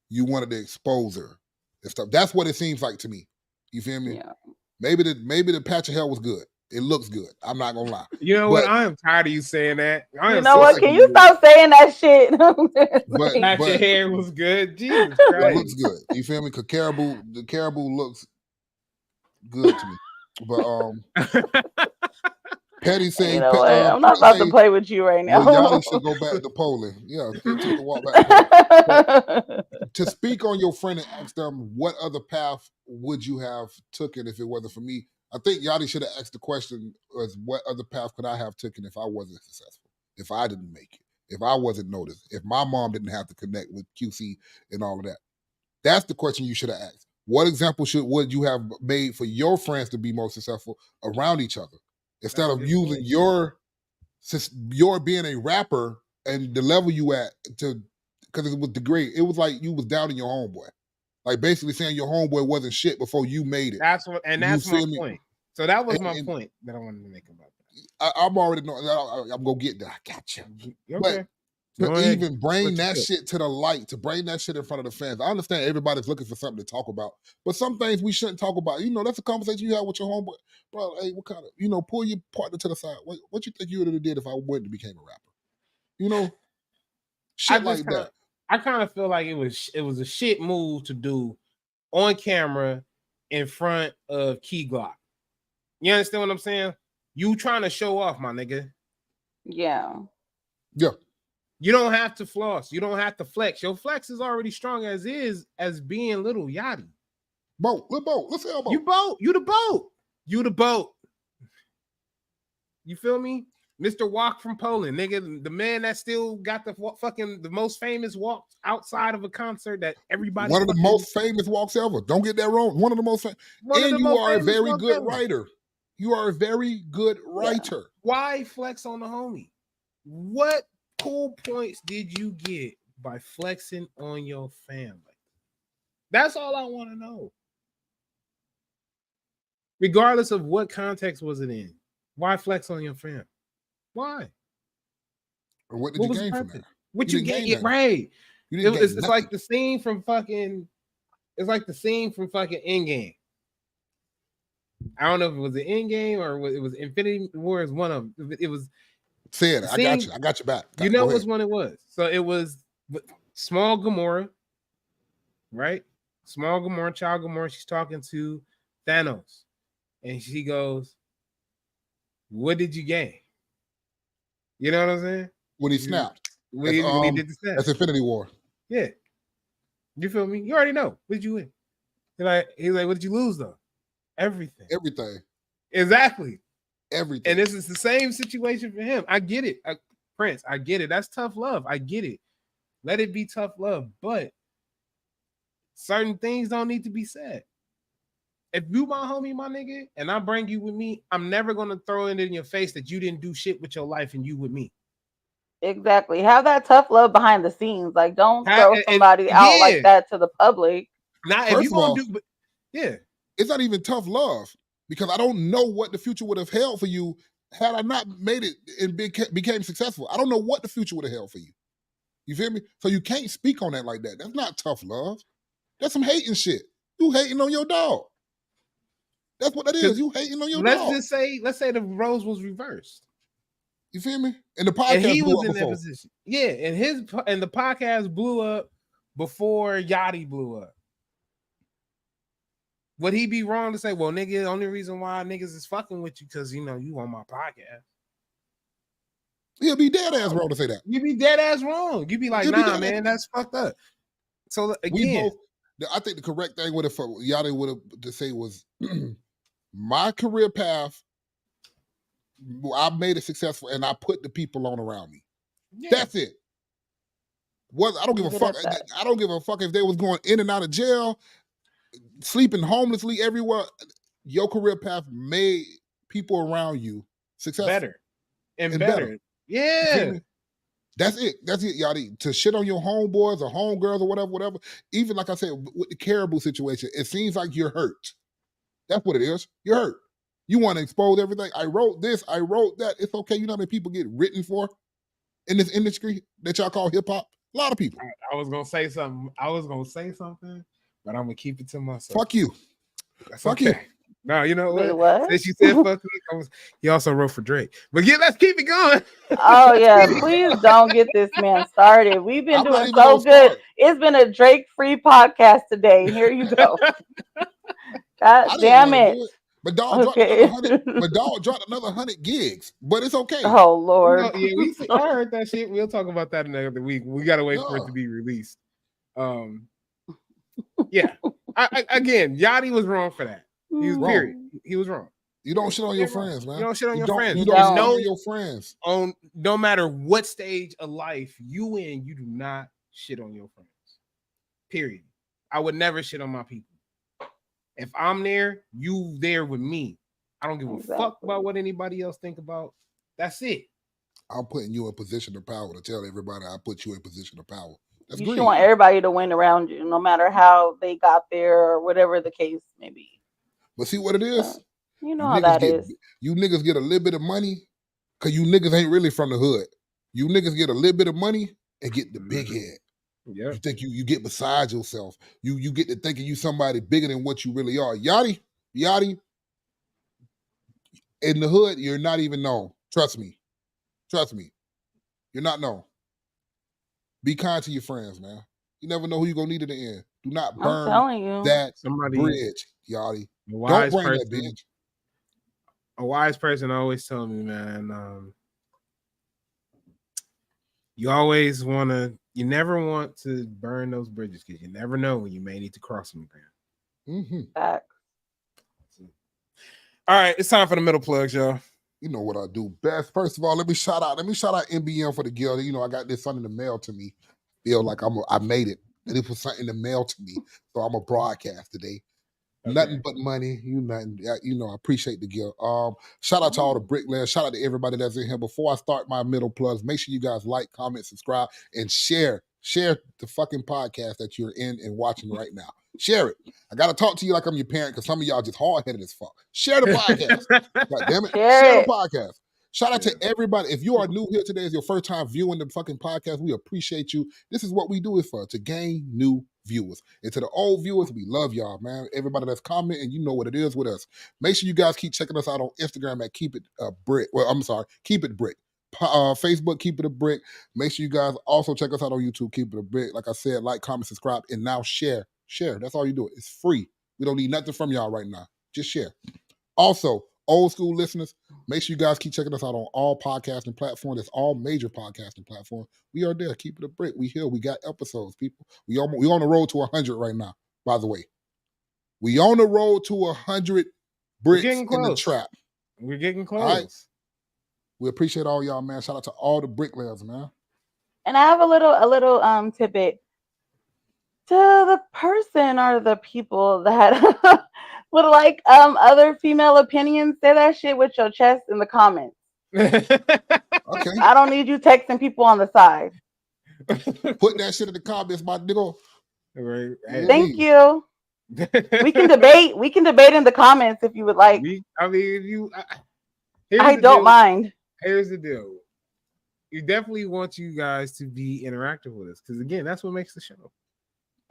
you wanted to expose her and stuff. That's what it seems like to me. You feel me? Yeah. Maybe the patch of hell was good. It looks good. I'm not gonna lie. You know what? I am tired of you saying that. You know what? Can you stop saying that shit? Patch your hair was good. Jesus It Christ. looks good. You feel me? Cause the Caribou looks good to me. But Petty saying, you know what? I'm not about to play with you right now. Lil Yachty should go back to polling. Yeah, take a walk back. To speak on your friend and ask them what other path would you have taken if it wasn't for me. I think Yachty should have asked the question was, what other path could I have taken if I wasn't successful, if I didn't make it, if I wasn't noticed, if my mom didn't have to connect with QC and all of that. That's the question you should have asked. What example would you have made for your friends to be more successful around each other? Instead of using your being a rapper and the level you at to, because it was degrade. It was like you was down in your homeboy. Like basically saying your homeboy wasn't shit before you made it. That's my point. So that was my point that I wanted to make about that. I'm already know. I'm gonna get there. I got you. Okay. But to even bring that shit to the light, to bring that shit in front of the fans. I understand everybody's looking for something to talk about, but some things we shouldn't talk about. You know, that's a conversation you have with your homeboy. Bro, hey, what kind of, pull your partner to the side. What you think you would have did if I went and became a rapper? You know, shit like that. I kind of feel like it was a shit move to do on camera in front of Key Glock. You understand what I'm saying? You trying to show off, my nigga. Yeah. Yeah. You don't have to floss. You don't have to flex. Your flex is already strong as is, as being Lil Yachty. Boat. Let's say boat. You boat. You the boat. You the boat. You feel me? Mr. Walk from Poland, nigga, the man that still got the most famous walk outside of a concert that everybody. One of the most famous walks ever. Don't get that wrong. One of the most famous. And you are a very good writer. You are a very good writer. Yeah. Why flex on the homie? What cool points did you get by flexing on your family? That's all I want to know. Regardless of what context was it in, why flex on your fam? Why? Or what did you gain from that? What you gain it right? It's like the scene from fucking. It's like the scene from fucking Endgame. I don't know if it was the Endgame or it was Infinity War. Is one of them. It was. Say it. I got you. I got you back. You know which one it was. So it was small Gamora, right? Small Gamora, child Gamora. She's talking to Thanos, and she goes, "What did you gain?" You know what I'm saying? when he snapped. When he did the snap. That's Infinity War. Yeah. You feel me? You already know. What did you win? He's like, what did you lose though? Everything. Everything. Exactly. Everything. And this is the same situation for him. I get it. Prince, I get it. That's tough love. I get it. Let it be tough love. But certain things don't need to be said. If you my homie, my nigga, and I bring you with me, I'm never going to throw it in your face that you didn't do shit with your life and you with me. Exactly. Have that tough love behind the scenes. Like, don't throw somebody out like that to the public. Now, if you gonna do, yeah, it's not even tough love because I don't know what the future would have held for you had I not made it and became successful. I don't know what the future would have held for you. You feel me? So you can't speak on that like that. That's not tough love. That's some hating shit. You hating on your dog. That's what that is. You hating on your dog. Let's say the roles was reversed. You feel me? And the podcast and he blew was up in before. that position. Yeah, and the podcast blew up before Yachty blew up. Would he be wrong to say, well, nigga, the only reason why niggas is fucking with you because, you know, you on my podcast? He'll be dead ass wrong to say that. You'd be dead ass wrong. You'd be like, nah, man, that's fucked up. So, again. I think the correct thing would have Yachty would have to say was my career path, I made it successful and I put the people on around me. Yeah. That's it. I don't give a fuck. I don't give a fuck if they was going in and out of jail, sleeping homelessly everywhere. Your career path made people around you successful. Better. And better. Yeah. That's it. That's it, Yachty. To shit on your homeboys or homegirls or whatever. Even like I said, with the Caribou situation, it seems like you're hurt. That's what it is. You're hurt. You want to expose everything. I wrote this. I wrote that. It's okay. You know how many people get written for in this industry that y'all call hip hop? A lot of people. I was gonna say something. But I'm gonna keep it to myself. Fuck you. That's fuck okay. you. No, you know Wait, what? Since you said fuck me, he also wrote for Drake. But yeah, let's keep it going. Oh yeah, please don't get this man started. We've been doing so good. It's been a Drake-free podcast today. Here you go. God damn it. But dog dropped another 100 gigs. But it's okay. Oh Lord. I heard that shit. We'll talk about that another week. We gotta wait for it to be released. Yeah. Again, Yachty was wrong for that. He was wrong. Period. He was wrong. You don't shit on your friends, man. You don't shit on your friends. You don't shit on your friends. No matter what stage of life you in, you do not shit on your friends. Period. I would never shit on my people. If I'm there, you there with me. I don't give a fuck about what anybody else think about. That's it. I'm putting you in position of power to tell everybody I put you in position of power. That's you should want everybody to win around you, no matter how they got there or whatever the case may be. But see what it is? You know how that is. You niggas get a little bit of money because you niggas ain't really from the hood. You niggas get a little bit of money and get the big head. Yeah. You think you get beside yourself. You get to thinking you somebody bigger than what you really are. Yachty, in the hood, you're not even known. Trust me. You're not known. Be kind to your friends, man. You never know who you're going to need at the end. Do not burn that bridge, Yachty. Don't bring that bitch. A wise person always told me, man, you never want to burn those bridges because you never know when you may need to cross them again. Mm-hmm. All right, it's time for the middle plugs, y'all. You know what I do best. First of all, let me shout out NBM for the guild. You know, I got this something in the mail to me. Feel like I made it. And it was something in the mail to me. So I'm a broadcast today. Okay. Nothing but money. I appreciate the guild. Shout out to all the bricklayers. Shout out to everybody that's in here. Before I start my middle plugs, make sure you guys like, comment, subscribe, and share. Share the fucking podcast that you're in and watching right now. Share it. I got to talk to you like I'm your parent because some of y'all just hard-headed as fuck. Share the podcast. God damn it. Share the podcast. Shout out to everybody. If you are new here today, it's your first time viewing the fucking podcast, we appreciate you. This is what we do it for, to gain new viewers. And to the old viewers, we love y'all, man. Everybody that's commenting, you know what it is with us. Make sure you guys keep checking us out on Instagram at Keep It Brick. Keep It Brick. Facebook, Keep It a Brick. Make sure you guys also check us out on YouTube, Keep It a Brick. Like I said, like, comment, subscribe, and now share. Share. That's all you do. It's free. We don't need nothing from y'all right now. Just share. Also, old school listeners, Make sure you guys keep checking us out on all podcasting platforms. It's all major podcasting platforms. We are there. Keep it a brick. We here. We got episodes, people. We on the road to 100 right now, by the way. We on the road to 100 bricks in the trap. We're getting close. All right? We appreciate all y'all, man. Shout out to all the bricklayers, man. And I have a little tidbit to the person or the people that would like other female opinions. Say that shit with your chest in the comments. Okay. I don't need you texting people on the side. Put that shit in the comments, my nigga. Right. Thank you. We can debate. We can debate in the comments if you would like. I don't mind. Here's the deal. We definitely want you guys to be interactive with us because again, that's what makes the show.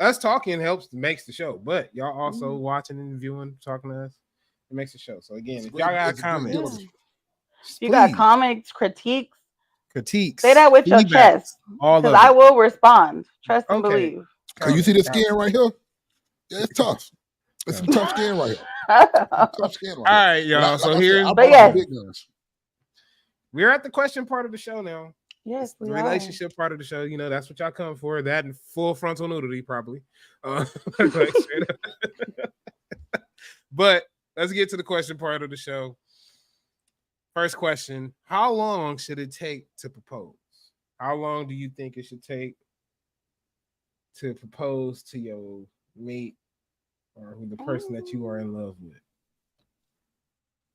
Us talking makes the show, but y'all also watching and viewing, talking to us, it makes the show. So again, if y'all got comments, you got comments, critiques, say that with your chest, because I will respond. Trust and believe. You see the skin right here? Yeah, it's tough. It's some tough skin right here. Tough skin right All right, y'all. So here's we're at the question part of the show now. Yes, the relationship part of the show. You know, that's what y'all come for. That and full frontal nudity, probably. But let's get to the question part of the show. First question: how long should it take to propose? How long do you think it should take to propose to your mate or the person that you are in love with?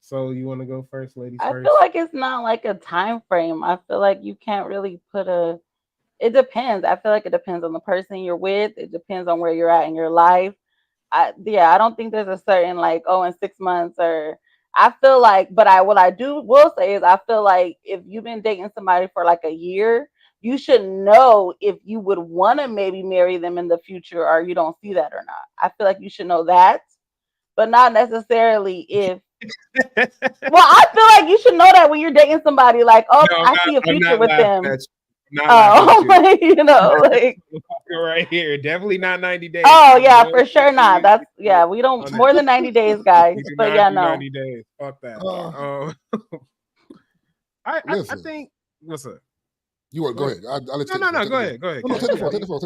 So you want to go first, ladies? I feel like it's not like a time frame. I feel like you can't really put it depends. I feel like it depends on the person you're with. It depends on where you're at in your life. I don't think there's a certain like, in 6 months or I feel like, but what I will say is I feel like if you've been dating somebody for like a year, you should know if you would want to maybe marry them in the future or you don't see that or not. I feel like you should know that, but not necessarily if. Well, I feel like you should know that when you're dating somebody, like, I see a future with them. You know, like right here, definitely not 90 days. Oh yeah, for sure not. That's we don't more than 90 days, guys. But no. 90 days. Fuck that. I think. What's up? You want go ahead? I'll let you. No. Go ahead. No, take the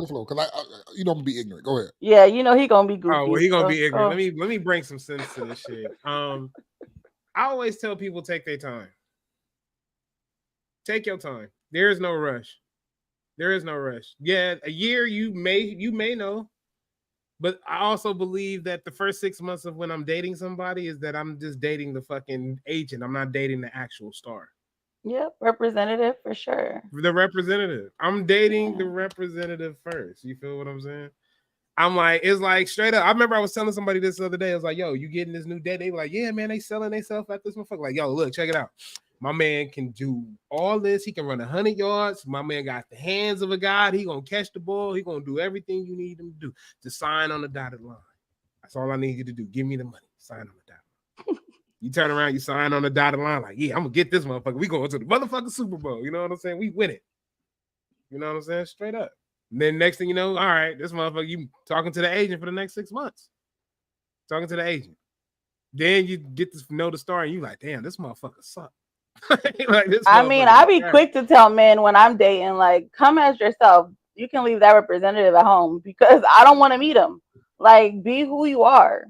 floor, because you don't be ignorant. Go ahead. Yeah, you know he gonna be goofy. Oh well, he gonna be ignorant. Let me bring some sense to this shit. I always tell people take their time. Take your time. There is no rush. There is no rush. Yeah, a year you may know, but I also believe that the first 6 months of when I'm dating somebody is that I'm just dating the fucking agent. I'm not dating the actual star. Yep, representative for sure. The representative. I'm dating the representative first. You feel what I'm saying? I'm like, it's like straight up. I remember I was telling somebody this the other day. I was like, yo, you getting this new date? They were like, yeah, man, they selling themselves at this motherfucker. Like, yo, look, check it out. My man can do all this. He can run 100 yards. My man got the hands of a god. He gonna catch the ball. He gonna do everything you need him to do. To sign on the dotted line. That's all I need you to do. Give me the money. Sign on the dotted line. You turn around, you sign on the dotted line. Like, yeah, I'm gonna get this motherfucker. We going to the motherfucking Super Bowl. You know what I'm saying? We win it. You know what I'm saying? Straight up. And then next thing you know, all right, this motherfucker, you talking to the agent for the next 6 months. Talking to the agent. Then you get to know the star and you like, damn, this motherfucker suck. Like, I be quick to tell men when I'm dating, like, come as yourself. You can leave that representative at home because I don't want to meet him. Like, be who you are.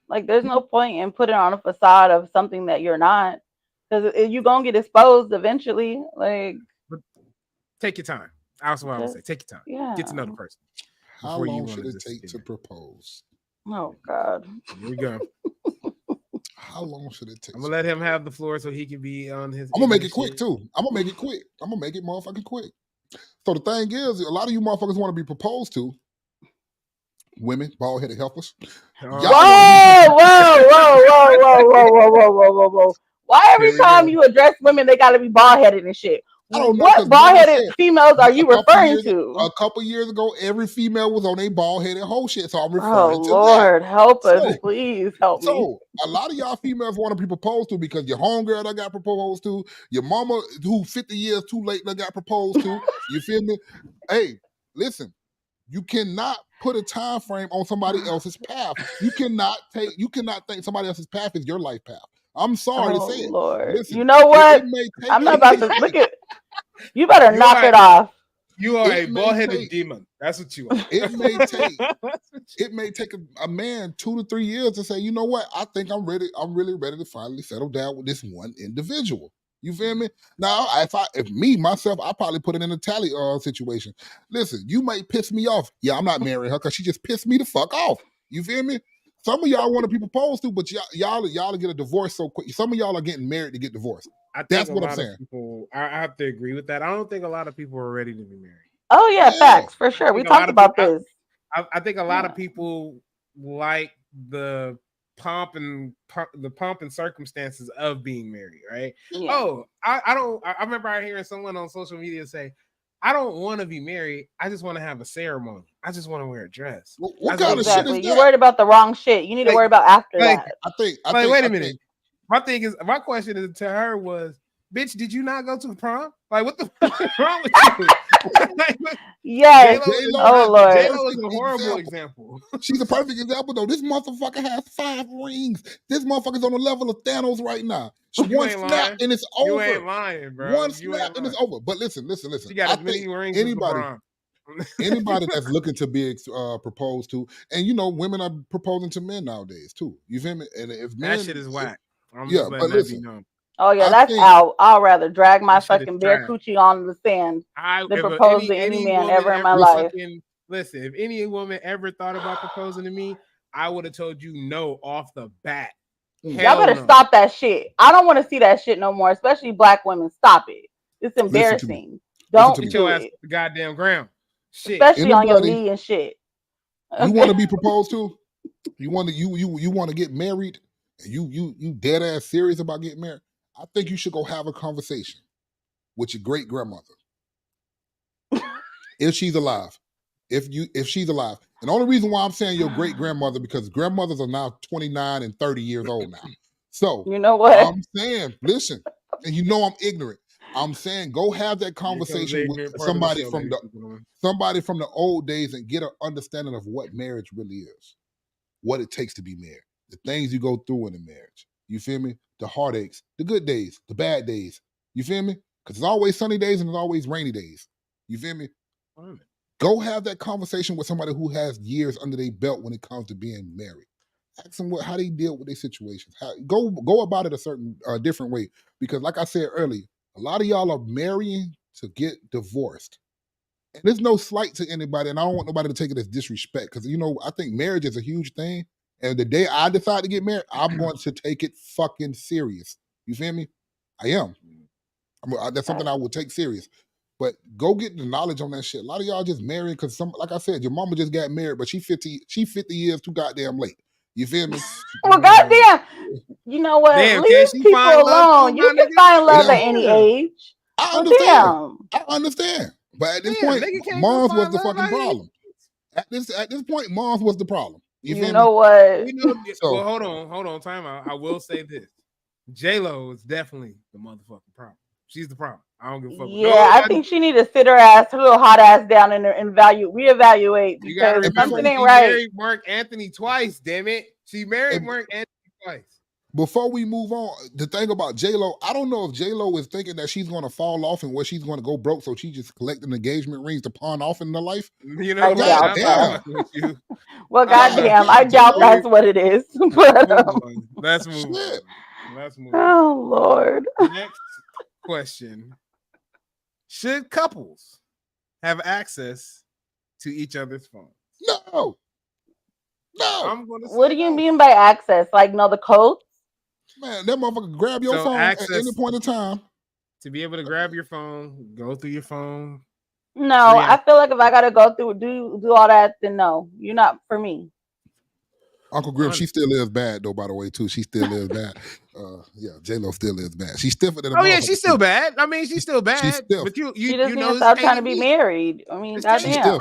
Like, there's no point in putting on a facade of something that you're not, because you're gonna get exposed eventually. Like, take your time. That's what I would say. Take your time. Yeah. Get to know the person. How long should it take to propose? Oh God. Here we go. How long should it take? I'm gonna let him have the floor so he can be on his. I'm gonna make it quick too. I'm gonna make it quick. I'm gonna make it motherfucking quick. So the thing is, a lot of you motherfuckers want to be proposed to. Women, bald-headed helpers. Whoa! Why every time you address women, they gotta be bald-headed and shit? I don't know, what bald-headed females are you referring to? A couple years ago, every female was on a bald-headed whole shit. So I'm referring to Lord, that. help us, please help me. So a lot of y'all females want to be proposed to because your homegirl that got proposed to, your mama who 50 years too late that got proposed to. You feel me? Hey, listen, you cannot put a time frame on somebody else's path. You cannot think somebody else's path is your life path. I'm sorry to Oh say it. Lord. Listen, You know it what? may take. I'm not about to look at you better You knock are it off. you are a It may bald-headed take. demon. That's what you are. It may take. It may take a man 2 to 3 years to say, you know what? I think I'm ready. I'm really ready to finally settle down with this one individual. You feel me? Now, if me myself, I probably put it in a tally situation. Listen, you might piss me off. Yeah, I'm not marrying her because she just pissed me the fuck off. You feel me? Some of y'all want to be proposed to, but y'all get a divorce so quick. Some of y'all are getting married to get divorced. I think That's a what I'm lot of saying. people. I have to agree with that. I don't think a lot of people are ready to be married. Oh yeah, Yeah. facts for sure. We think a lot talked of about people- this. I think a lot Yeah. of people like the pomp and circumstances of being married, right? Yeah. Oh, I remember hearing someone on social media say, "I don't want to be married. I just want to have a ceremony. I just want to wear a dress." What That's kind of shit Exactly. is You're that? worried about the wrong shit. You need to Like- worry about after like- that. I think. Wait a minute. My question is to her was, bitch, did you not go to the prom? Like, what the fuck is wrong with you? Like, Yes. J-Lo Oh Lord. J-Lo is a horrible example. She's a perfect example, though. This motherfucker has 5 rings. This motherfucker's on the level of Thanos right now. You One ain't snap lying. and it's You over. ain't lying, bro. One You snap ain't and it's lying. over. But listen. She got I as many think rings as LeBron. anybody that's looking to be proposed to, and you know, women are proposing to men nowadays too. You feel me? And if men, That shit is whack. I'm Yeah, just letting but that listen. be known. Oh yeah, I that's think- out. I'll rather drag my That shit is fucking bare trash. coochie on the sand than If propose to any man woman ever in my ever life. listen, if any woman ever thought about proposing to me, I would have told you no off the bat. Mm. Y'all better no. stop that shit. I don't want to see that shit no more, especially black women. Stop it. It's Listen to me. embarrassing. Listen Don't to me. Get your do ass it. to the goddamn ground. Shit. Especially on your Anybody- knee and shit. You Okay. want to be proposed to? You want to you want to get married? And you dead ass serious about getting married? I think you should go have a conversation with your great grandmother if she's alive. If she's alive, and the only reason why I'm saying your great grandmother because grandmothers are now 29 and 30 years old now. So You know what? I'm saying, listen, and you know I'm ignorant. I'm saying go have that conversation with somebody from the old days and get an understanding of what marriage really is, what it takes to be married, the things you go through in a marriage. You feel me? The heartaches, the good days, the bad days. You feel me? Because there's always sunny days and there's always rainy days. You feel me? Go have that conversation with somebody who has years under their belt when it comes to being married. Ask them how they deal with their situations. Go about it a certain different way. Because like I said earlier, a lot of y'all are marrying to get divorced. And there's no slight to anybody, and I don't want nobody to take it as disrespect. Because you know, I think marriage is a huge thing. And the day I decide to get married, I'm going to take it fucking serious. You feel me? I am. That's something I will take serious. But go get the knowledge on that shit. A lot of y'all just marrying because like I said, your mama just got married, but she 50 years too goddamn late. You feel me? Well, goddamn. You know what? Damn, Leave can't she people find love alone. too, You my can nigga? find love at Yeah. any age. I Well, understand. damn. I understand. But at this Damn, point, nigga can't go moms was find the love fucking out here. problem. At this point, moms was the problem. You feel know me? what? We know, So- well, hold on, time out. I will say this: J-Lo is definitely the motherfucking problem. She's the problem. I don't give a fuck. with Yeah, nobody. I think she need to sit her little hot ass down and reevaluate You gotta because remember, something ain't she right. married Mark Anthony twice. Damn it, she married And- Mark Anthony twice. Before we move on, the thing about J-Lo, I don't know if J-Lo is thinking that she's going to fall off and where she's going to go broke, so she just collecting engagement rings to pawn off in her life. You know, I what? doubt I'm that. not fucking with you. Well, I don't know. goddamn, I doubt J-Lo- that's what it is. But, Let's move on. Shit. Let's move on. oh Lord. Next question: should couples have access to each other's phones? No. I'm gonna say What do you no. mean by access? Like know the codes? Man, that motherfucker grab your So phone at access- any point in time. To be able to grab your phone, go through your phone. No, Yeah. I feel like if I gotta go through do all that, then no, you're not for me. Uncle Grim, she still is bad though, by the way, too. She still is bad. Yeah, J-Lo still is bad. She's stiffer than a Oh yeah, motherfucker, she's still too. bad. I mean, she's still bad. still- But you She just you need know, to it's stop trying to be A&E. married. I mean, It's goddamn. still-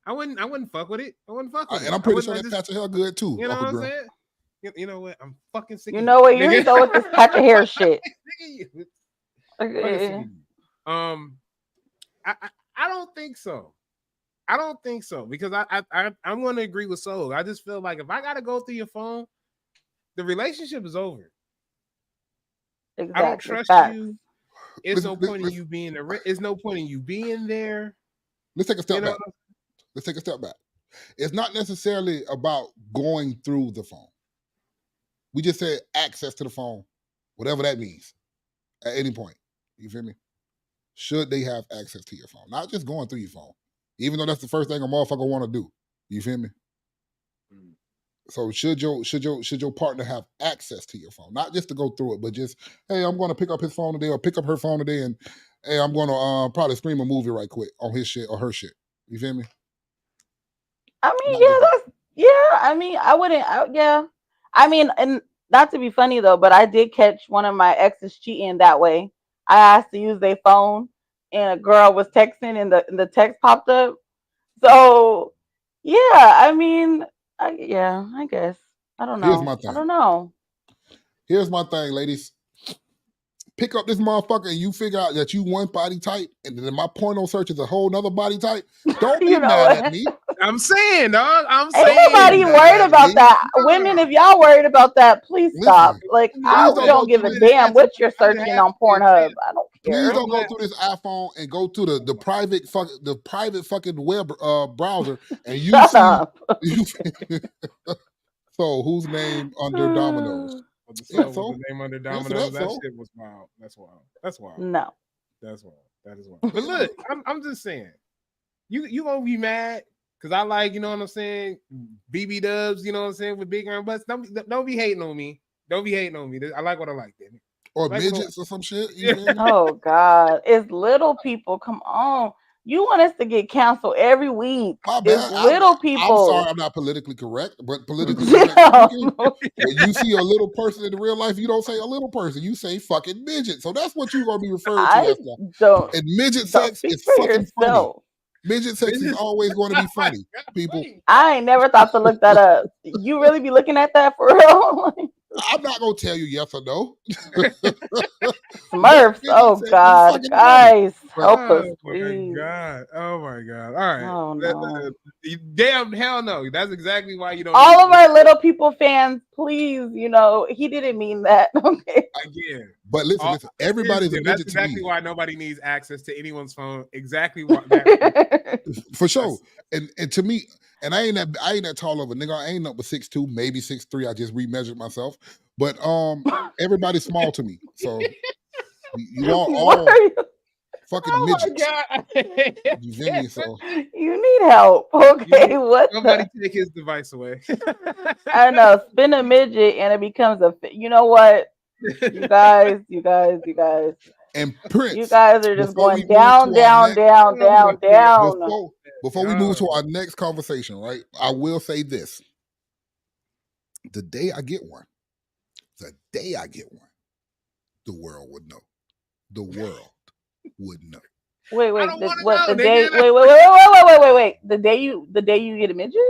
I wouldn't fuck with it. I wouldn't fuck with it. And I'm I pretty wouldn't sure let that this- patch of hair good, too, You know Uncle what I'm Grim. saying? You know what? I'm fucking sick. You of know what? You nigga. need to go with this patch of hair shit. Sick of you. Fucking sick of Okay. you. I don't think so. I don't think so because I'm going to agree with Soul. I just feel like if I got to go through your phone, the relationship is over. I don't Exactly. trust Facts. you. It's no point in Let's, you being it's no point in you being there. let's take a step You know, back. Let's take a step back. It's not necessarily about going through the phone. We just said access to the phone, whatever that means, at any point. You feel me? Should they have access to your phone? Not just going through your phone, even though that's the first thing a motherfucker want to do. You feel me? So should your partner have access to your phone? Not just to go through it, but just, hey, I'm going to pick up his phone today or pick up her phone today, and hey, I'm going to probably stream a movie right quick on his shit or her shit. You feel me? I mean, Not just that. I mean, I wouldn't. Yeah. I mean, and not to be funny though, but I did catch one of my exes cheating that way. I asked to use their phone, and a girl was texting, and the text popped up. So, yeah, I mean, I guess I don't Here's know. my I thing. don't know. Here's my thing, ladies. Pick up this motherfucker and you figure out that you one body type, and then my porno search is a whole nother body type. Don't be You know mad what? at me. I'm saying, dog. I'm Ain't saying. nobody Don't be worried mad at about me. that. Women, if y'all worried about that, please stop. Listen, Like, please I don't don't go give through a this. damn what you're searching on Pornhub. I don't Please care. don't go through this iPhone and go to the private fucking web browser and you Shut see up. you. So whose name under Domino's? Yeah, So with so the name under answer Domino's, that. that So shit was wild. That's wild. That's wild. No. That's wild. That is wild. But look, I'm just saying, you gonna be mad because I like, you know what I'm saying, BB dubs, you know what I'm saying, with big iron butts. Don't be hating on me. Don't be hating on me. I like what I like, baby. or Like midgets or some shit. You feel me? Oh God. It's little people. Come on. You want us to get canceled every week. My It's bad. little I'm people. sorry. I'm not politically correct, but politically correct speaking, when you see a little person in the real life, you don't say a little person. You say fucking midget. So that's what you're gonna be referred to I as now. don't And midget don't sex speak is for fucking funny. yourself. Midget sex is always going to be funny, people. I ain't never thought to look that up. You really be looking at that for real? I'm not gonna tell you yes or no. Smurfs. Midget Oh sex is God. fucking funny. Guys, help us, Oh my please. god! Oh my god! All right. Oh no. Damn hell no! That's exactly why you don't. All of our little people fans, please, he didn't mean that. Okay. Again. But listen. Everybody's a That's midget to exactly me, why nobody needs access to anyone's phone. Exactly why that. for sure. And to me, and I ain't that tall of a nigga. I ain't nothing but 6'2", maybe 6'3". I just remeasured myself. But everybody's small to me. So you are What all are you? fucking Oh my midgets. god! You feel me? So You need help. Okay. What Somebody the? take his device away. I know. Spin a midget and it becomes a. You know what? You guys. and You Prince, guys are just before we going move down, to our down, next down, down, down. before we move to our next conversation, right? I will say this. The day I get one, the world would know. The world would know. Wait. I don't want to What know. the day? Nigga. Wait. The day you get a midget?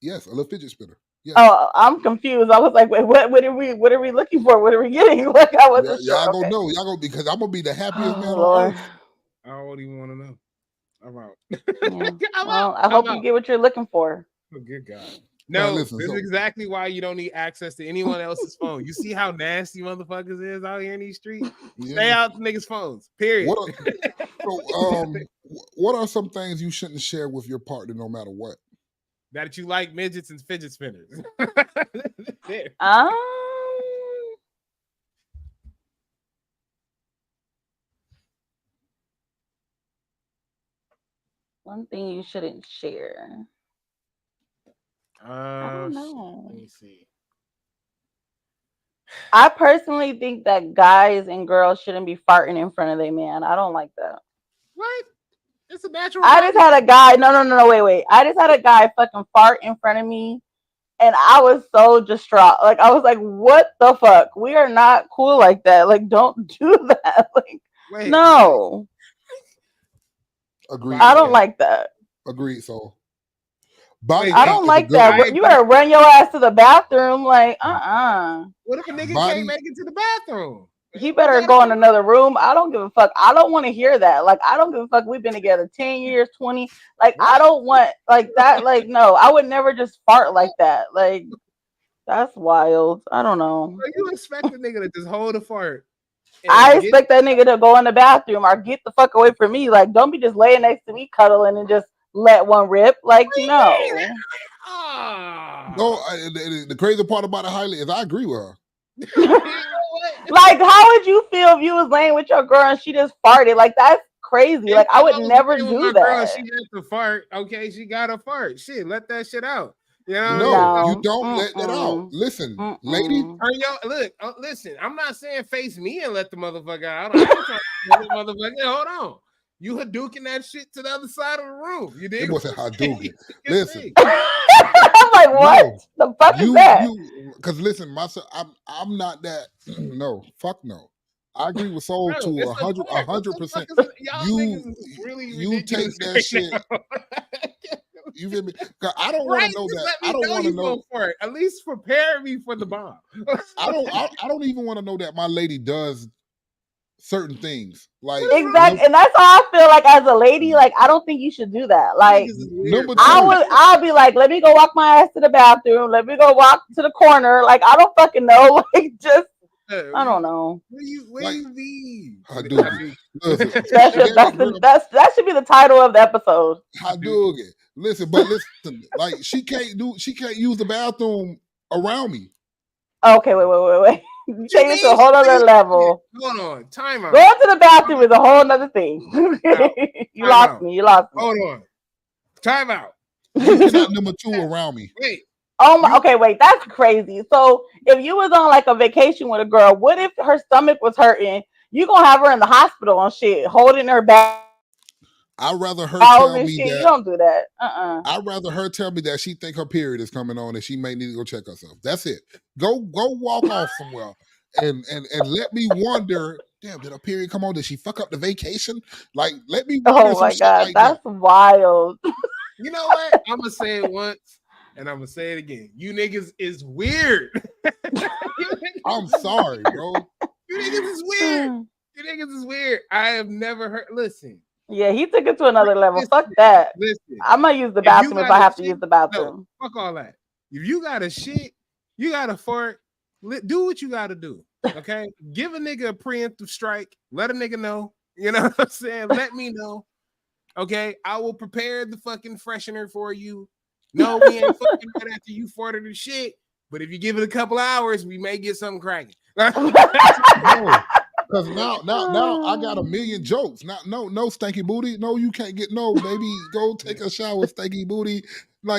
Yes, a little fidget spinner. Yes. Oh, I'm confused. I was like, wait, what are we looking for? What are we getting? Like, I wasn't sure. Y'all Okay. gonna know. Y'all gonna, because I'm gonna be the happiest Oh man on Lord. earth. I don't even want to know. I'm out. Yeah. I'm Well, out. I hope you get what you're looking for. Oh, good God. Man, No, listen, this so- is exactly why you don't need access to anyone else's phone. You see how nasty motherfuckers is out here in these streets? Yeah. Stay out niggas' phones. Period. What are some things you shouldn't share with your partner no matter what? That you like midgets and fidget spinners. There. One thing you shouldn't share. I don't know. Let me see. I personally think that guys and girls shouldn't be farting in front of their man. I don't like that. What? It's a natural. I just had a guy. No. Wait. I just had a guy fucking fart in front of me, and I was so distraught. Like, I was like, "What the fuck? We are not cool like that. Like, don't do that. Like, Wait, no." Agreed. I don't like that. Agreed. So, body I count don't is a like good that. one. You better run your ass to the bathroom. Like, What if a nigga Body- can't make it to the bathroom? He better go in another room. I don't give a fuck. I don't want to hear that. Like, I don't give a fuck. We've been together 10 years, 20. Like, I don't want like that. Like, no, I would never just fart like that. Like, that's wild. I don't know. You expect a nigga to just hold a fart I expect that nigga to go in the bathroom or get the fuck away from me. Like, don't be just laying next to me cuddling and just let one rip. Like, no. No, the crazy part about it, Hailey, is I agree with her. Like, how would you feel if you was laying with your girl and she just farted? Like, that's crazy. Like, I would never do that. Girl, she had to fart. Okay, she got to fart. Shit, let that shit out. You know? No, you don't let that out. Listen, lady. Listen, I'm not saying face me and let the motherfucker out. I ain't trying to let the motherfucker. Hold on. You Hadouken that shit to the other side of the room. You did. It wasn't Hadouken. Listen. I'm like, what? The fuck is that? Because listen, myself, I'm not that. No, fuck no. I agree with Soul to 100%. You take that shit. You feel me? I don't want to know that. I don't want to know for it. At least prepare me for the bomb. I don't even want to know that my lady does certain things. Like exactly, and that's how I feel. Like as a lady, like I don't think you should do that. Like I'll be like, let me go walk my ass to the bathroom. Let me go walk to the corner. Like I don't fucking know. Like just. I don't know. Where you be? That should be the title of the episode. Hadouken. Listen, but listen, like she can't use the bathroom around me. Okay, wait. You take it to a whole other level. Hold on, time out. Going to the bathroom is a whole other thing. You lost me. Hold on. Time out. She's not number 2 around me. Wait. Oh my, okay, wait, that's crazy. So if you was on like a vacation with a girl, what if her stomach was hurting? You gonna have her in the hospital and shit, holding her back. I'd rather her tell me that. You don't do that. I'd rather her tell me that she think her period is coming on and she may need to go check herself. That's it. Go walk off somewhere and let me wonder. Damn, did her period come on? Did she fuck up the vacation? Like, let me wonder. Oh my god, like that's wild. You know what? I'm gonna say it once. And I'm gonna say it again. You niggas is weird. I'm sorry, bro. You niggas is weird. You niggas is weird. I have never heard. Listen. Yeah, he took it to another level. Fuck that. Listen. I'm gonna use the bathroom if I have to use the bathroom. No, fuck all that. If you got to shit, you got to fart. Do what you got to do. Okay. Give a nigga a preemptive strike. Let a nigga know. You know what I'm saying? Let me know. Okay. I will prepare the fucking freshener for you. No, we ain't fucking right after you farted and shit. But if you give it a couple hours, we may get something cracking. Because now I got a million jokes. No stanky booty. No, you can't get no, baby. Go take a shower, stanky booty. No.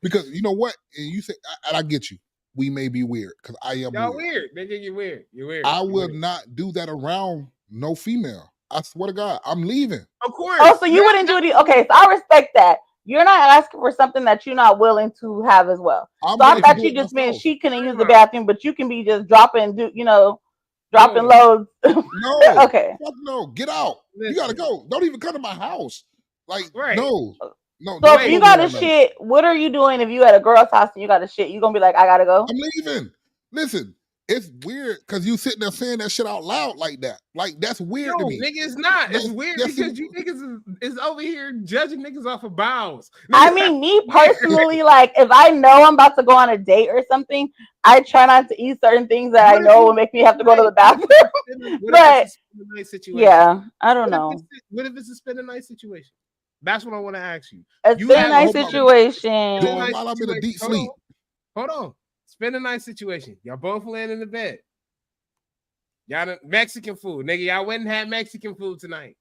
Because you know what? And you say, and I get you. We may be weird because I am Y'all weird. Nigga, you're weird. You're weird. I will not do that around no female. I swear to God, I'm leaving. Of course. Oh, so you wouldn't do it? Okay, so I respect that. You're not asking for something that you're not willing to have as well. So I thought you just meant she couldn't use the bathroom, but you can be just dropping loads. No. Okay. Fuck no. Get out. Listen. You gotta go. Don't even come to my house. Like, right. No. So if you got to shit, what are you doing if you at a girl's house and you got to shit? You gonna be like, I gotta go? I'm leaving. Listen. It's weird because you sitting there saying that shit out loud like that. Like, that's weird to me. Nigga, it's not. It's weird because you niggas is over here judging niggas off of bows. I mean, me personally, like, if I know I'm about to go on a date or something, I try not to eat certain things that I know will make me have to go to the bathroom. But, yeah, I don't know. What if it's a spend a night situation? That's what I want to ask you. A spend a night situation. While I'm in a deep sleep. Hold on. Spend a night situation. Y'all both laying in the bed. Y'all Mexican food. Nigga, y'all wouldn't have Mexican food tonight.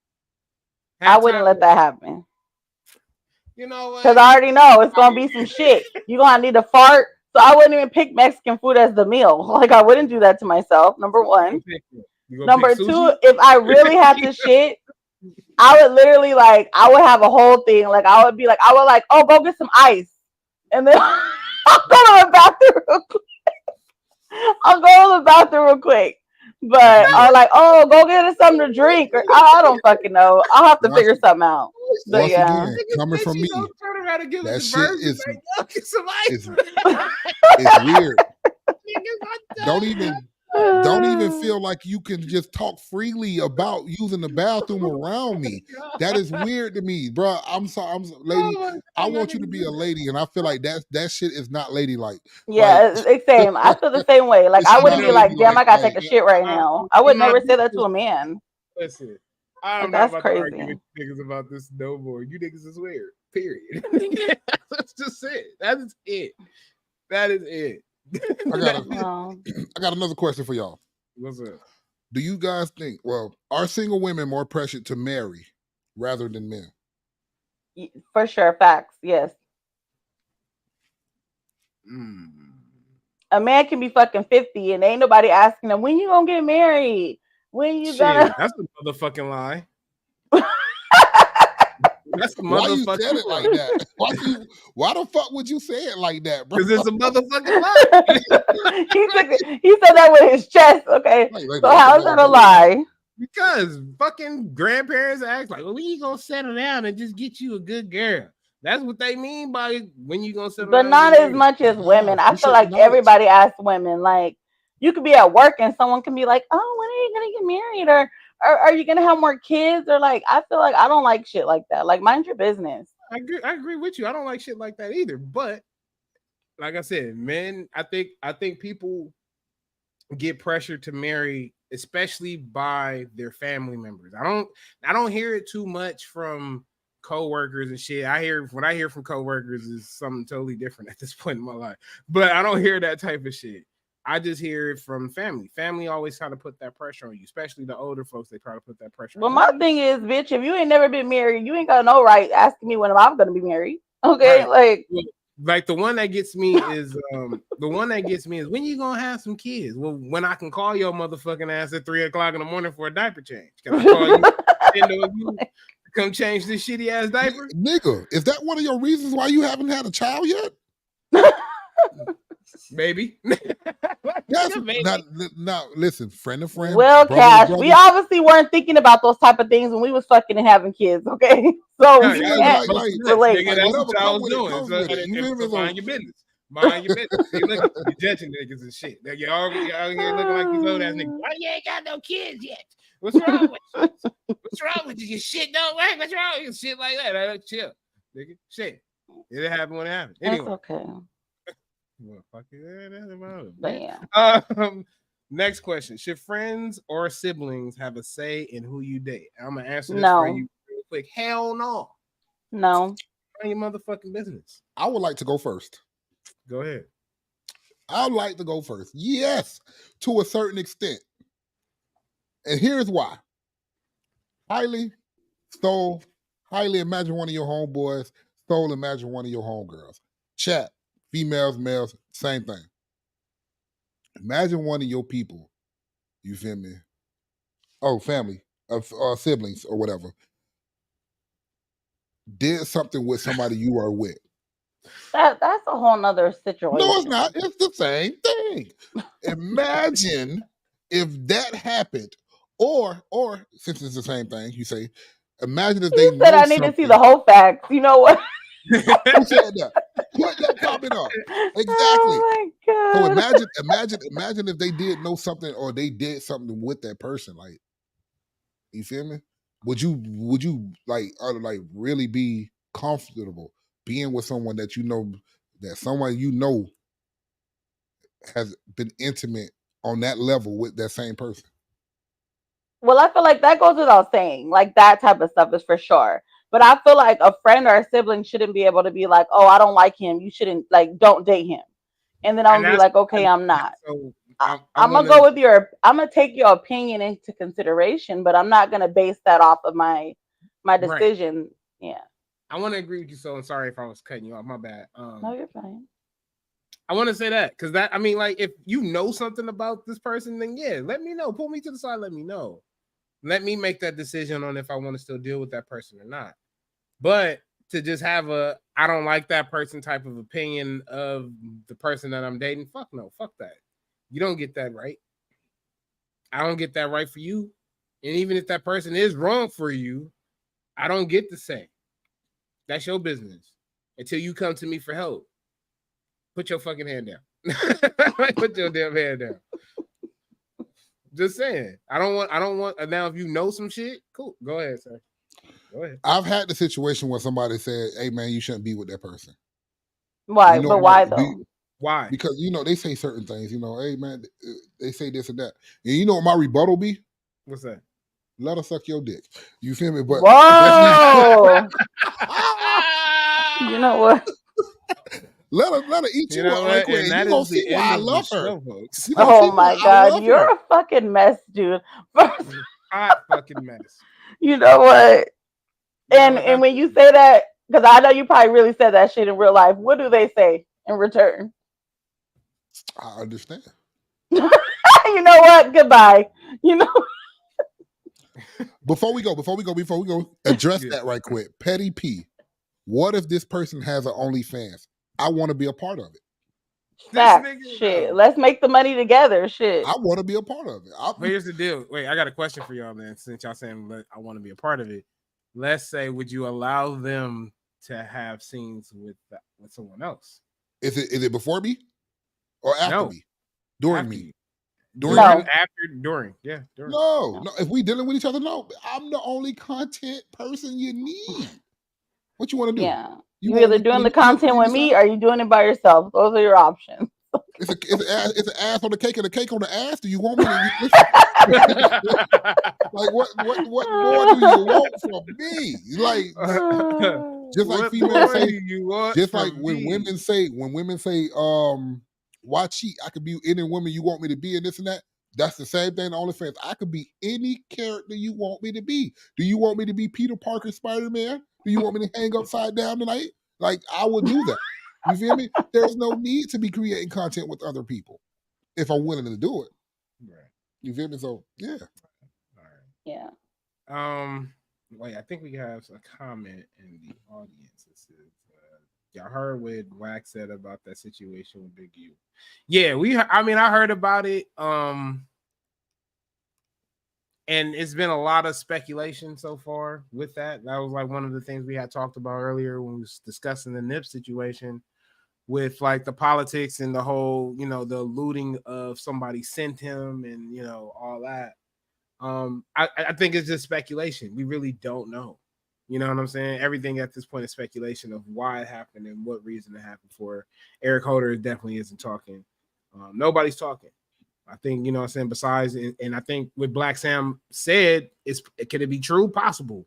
I wouldn't let that happen. You know what? Because I already know it's going to be some shit. You're going to need a fart. So I wouldn't even pick Mexican food as the meal. Like, I wouldn't do that to myself, number one. Number two, if I really had to shit, I would literally, like, I would have a whole thing. Like, I would, oh, go get some ice. And then I'll go to the bathroom real quick. But or like, oh, go get us something to drink. Or I don't fucking know. I'll have to figure something out. But yeah. Again, coming from me, that shit is weird. Don't even feel like you can just talk freely about using the bathroom around me. That is weird to me, bro. I'm sorry, lady. Oh my I God, want you to be a lady, and I feel like that shit is not ladylike. Like, Yeah, it's same. I feel the same way. Like it's I You wouldn't not be know, like, damn, ladylike. I gotta Like, take a shit right now. I would never say that to a man. Listen, I'm Like not that's about to argue crazy. with you niggas about this no more. You niggas is weird. Period. That's just it. That is it. That is it. I got Well, I got another question for y'all. What's up? Do you guys think, well, are single women more pressured to marry rather than men? for sure, facts. Yes, Mm. a man can be fucking 50 and ain't nobody asking him when you gonna get married. When you Shit, gonna? that's a motherfucking lie. That's a Why you motherfucking said it like lie. that? Why the fuck would you say it like that, bro? Because it's a motherfucking lie. He said that with his chest. Okay, Like, so that's a how is that a motherfucking lie. lie? Because fucking grandparents act like, well, when you gonna settle down and just get you a good girl? That's what they mean by when you gonna settle But down. not And get as married. much as women. I You feel should like acknowledge. everybody asks women. Like you could be at work and someone can be like, "Oh, when are you gonna get married?" Or "Are you gonna have more kids?" Or like, I feel like I don't like shit like that. Like, mind your business. I agree with you. I don't like shit like that either. But like I said, men, I think people get pressured to marry, especially by their family members. I don't hear it too much from coworkers and shit. What I hear from coworkers is something totally different at this point in my life. But I don't hear that type of shit. I just hear it from family. Family always try to put that pressure on you, especially the older folks. They try to put that pressure Well, on my you. thing is, bitch, if you ain't never been married, you ain't got no right asking me when I'm gonna be married. Okay, Right. like Like the one that gets me is when you gonna have some kids? Well, when I can call your motherfucking ass at 3 o'clock in the morning for a diaper change. Can I call you? You come change this shitty ass diaper? Nigga, is that one of your reasons why you haven't had a child yet? Maybe. That's Maybe. not listen, friend of friend, well, brother to Cash, brother. we obviously weren't thinking about those type of things when we was fucking and having kids. Okay, so Yeah, we Yeah, can't like, relate. nigga, like that's whatever what I come was with it doing. comes So, with it. You feel me? so mind your business. Mind your business. See, look, you judging niggas and shit. Like, y'all here looking like these old ass niggas. Why you ain't got no kids yet? What's wrong with you? What's wrong with you? Your shit don't work. What's wrong with you? Shit like that. Chill, nigga. Shit. It happened when it happened. That's Anyway. okay. Well, fuck it. That's about it. But yeah. Next question. Should friends or siblings have a say in who you date? I'm gonna answer this for No. you real quick. Hell no. No. Mind your motherfucking business. I would like to go first. Go ahead. I'd like to go first. Yes, to a certain extent. And here's why. Highly imagine one of your homeboys, imagine one of your homegirls. Chat, females, males, same thing. Imagine one of your people, you feel me? Oh, family, siblings or whatever, did something with somebody you are with. That's a whole nother situation. No, it's not. It's the same thing. Imagine if that happened, or since it's the same thing, you say, imagine if they You said know I need something. to see the whole facts. You know what? Who said that? Put that comment up. Exactly. Oh my So god. imagine if they did know something or they did something with that person. Like, you feel me? Would you like really be comfortable being with someone that you know has been intimate on that level with that same person? Well, I feel like that goes without saying. Like that type of stuff is for sure. But I feel like a friend or a sibling shouldn't be able to be like, "Oh, I don't like him. You shouldn't don't date him." And then I'm And gonna be that's like, "Okay, I'm not." so I'm gonna go with I'm gonna take your opinion into consideration, but I'm not gonna base that off of my decision. Right. Yeah. I want to agree with you. So I'm sorry if I was cutting you off. My bad. No, you're fine. I want to say that because I mean, like, if you know something about this person, then yeah, let me know. Pull me to the side. Let me know. Let me make that decision on if I want to still deal with that person or not. But to just have I don't like that person type of opinion of the person that I'm dating, fuck no, fuck that. You don't get that right. I don't get that right for you. And even if that person is wrong for you, I don't get to say. That's your business until you come to me for help. Put your fucking hand down. Put your damn hand down. Just saying. I don't want. Now, if you know some shit, cool. Go ahead, sir. Go ahead. I've had the situation where somebody said, "Hey, man, you shouldn't be with that person." Why? You know But why? why though? Why? Because they say certain things. Hey, man, they say this and that. And you know what my rebuttal be? What's that? Let her suck your dick. You feel me? But Whoa! You know what? let her eat you up right quick. And You that gonna is see the why I end of the love her. show, folks. You gonna see Oh my why I god, love you're her. a fucking mess, dude. First, Hot fucking mess. you know what? And No, when you say that, because I know you probably really said that shit in real life. What do they say in return? I understand. You know what? Goodbye. You know. Before we go, address Yeah. that right quick. Petty P. What if this person has an OnlyFans? I want to be a part of it. Facts, nigga, shit. no. Let's make the money together. Shit. I want to be a part of it. But here's the deal. Wait, I got a question for y'all, man. Since y'all saying I want to be a part of it, let's say, would you allow them to have scenes with someone else? Is it before me or after No. me? During After me? you. During No. me? During. Yeah, during. No. If we dealing with each other, no. I'm the only content person you need. What you want to do? Yeah. You want either me- doing you the want content me with to me decide? or you doing it by yourself. Those are your options. It's an ass on the cake and a cake on the ass. Do you want me to like what more do you want from me? Like just like What females more say, do you want just like from when me? women say, why cheat? I could be any woman you want me to be and this and that. That's the same thing on OnlyFans. I could be any character you want me to be. Do you want me to be Peter Parker Spider-Man? Do you want me to hang upside down tonight? Like, I would do that. You feel me? There's no need to be creating content with other people if I'm willing to do it. Right. You feel me? So, yeah. All right. Yeah. Wait, I think we have a comment in the audience. It says, y'all heard what Wax said about that situation with Big U. Yeah, I heard about it. And it's been a lot of speculation so far with that. That was like one of the things we had talked about earlier when we was discussing the Nip situation with like the politics and the whole, the looting of somebody sent him and, all that. I think it's just speculation. We really don't know. You know what I'm saying? Everything at this point is speculation of why it happened and what reason it happened for. Eric Holder definitely isn't talking. Nobody's talking. I think, you know what I'm saying? Besides, and I think what Black Sam said, could it be true? Possible.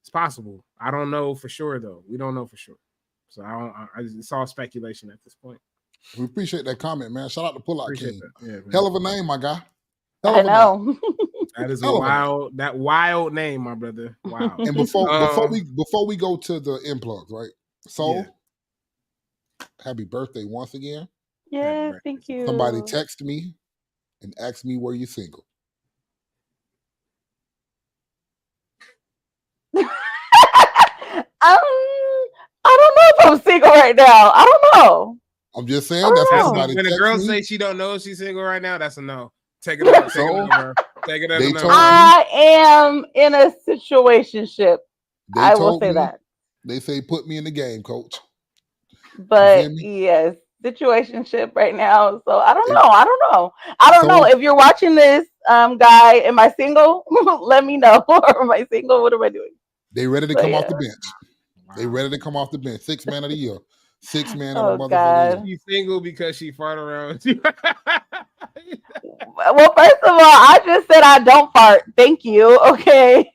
It's possible. I don't know for sure, though. We don't know for sure. So it's all speculation at this point. We appreciate that comment, man. Shout out to Pull Out King. Yeah, hell of a name, my guy. I know. That is wild name, my brother. Wow. And before we go to the end plugs, right? So, happy birthday once again. Yes, thank you. Somebody text me and ask me, were you single? I don't know if I'm single right now. I don't know. I'm just saying that's what somebody when a text girl me. say she don't know if she's single right now, that's a no. Take it over. Take it as a no. I am in a situationship. I will say that. They say put me in the game, coach. But yes, situationship right now. So I don't know. I don't know. If you're watching this, guy, am I single? Let me know. Or am I single? What am I doing? They ready to come off the bench. Wow. They ready to come off the bench. 6 man of the year. 6 man of the motherfucker. She's single because she fart around you. Well, first of all, I just said I don't fart. Thank you. Okay.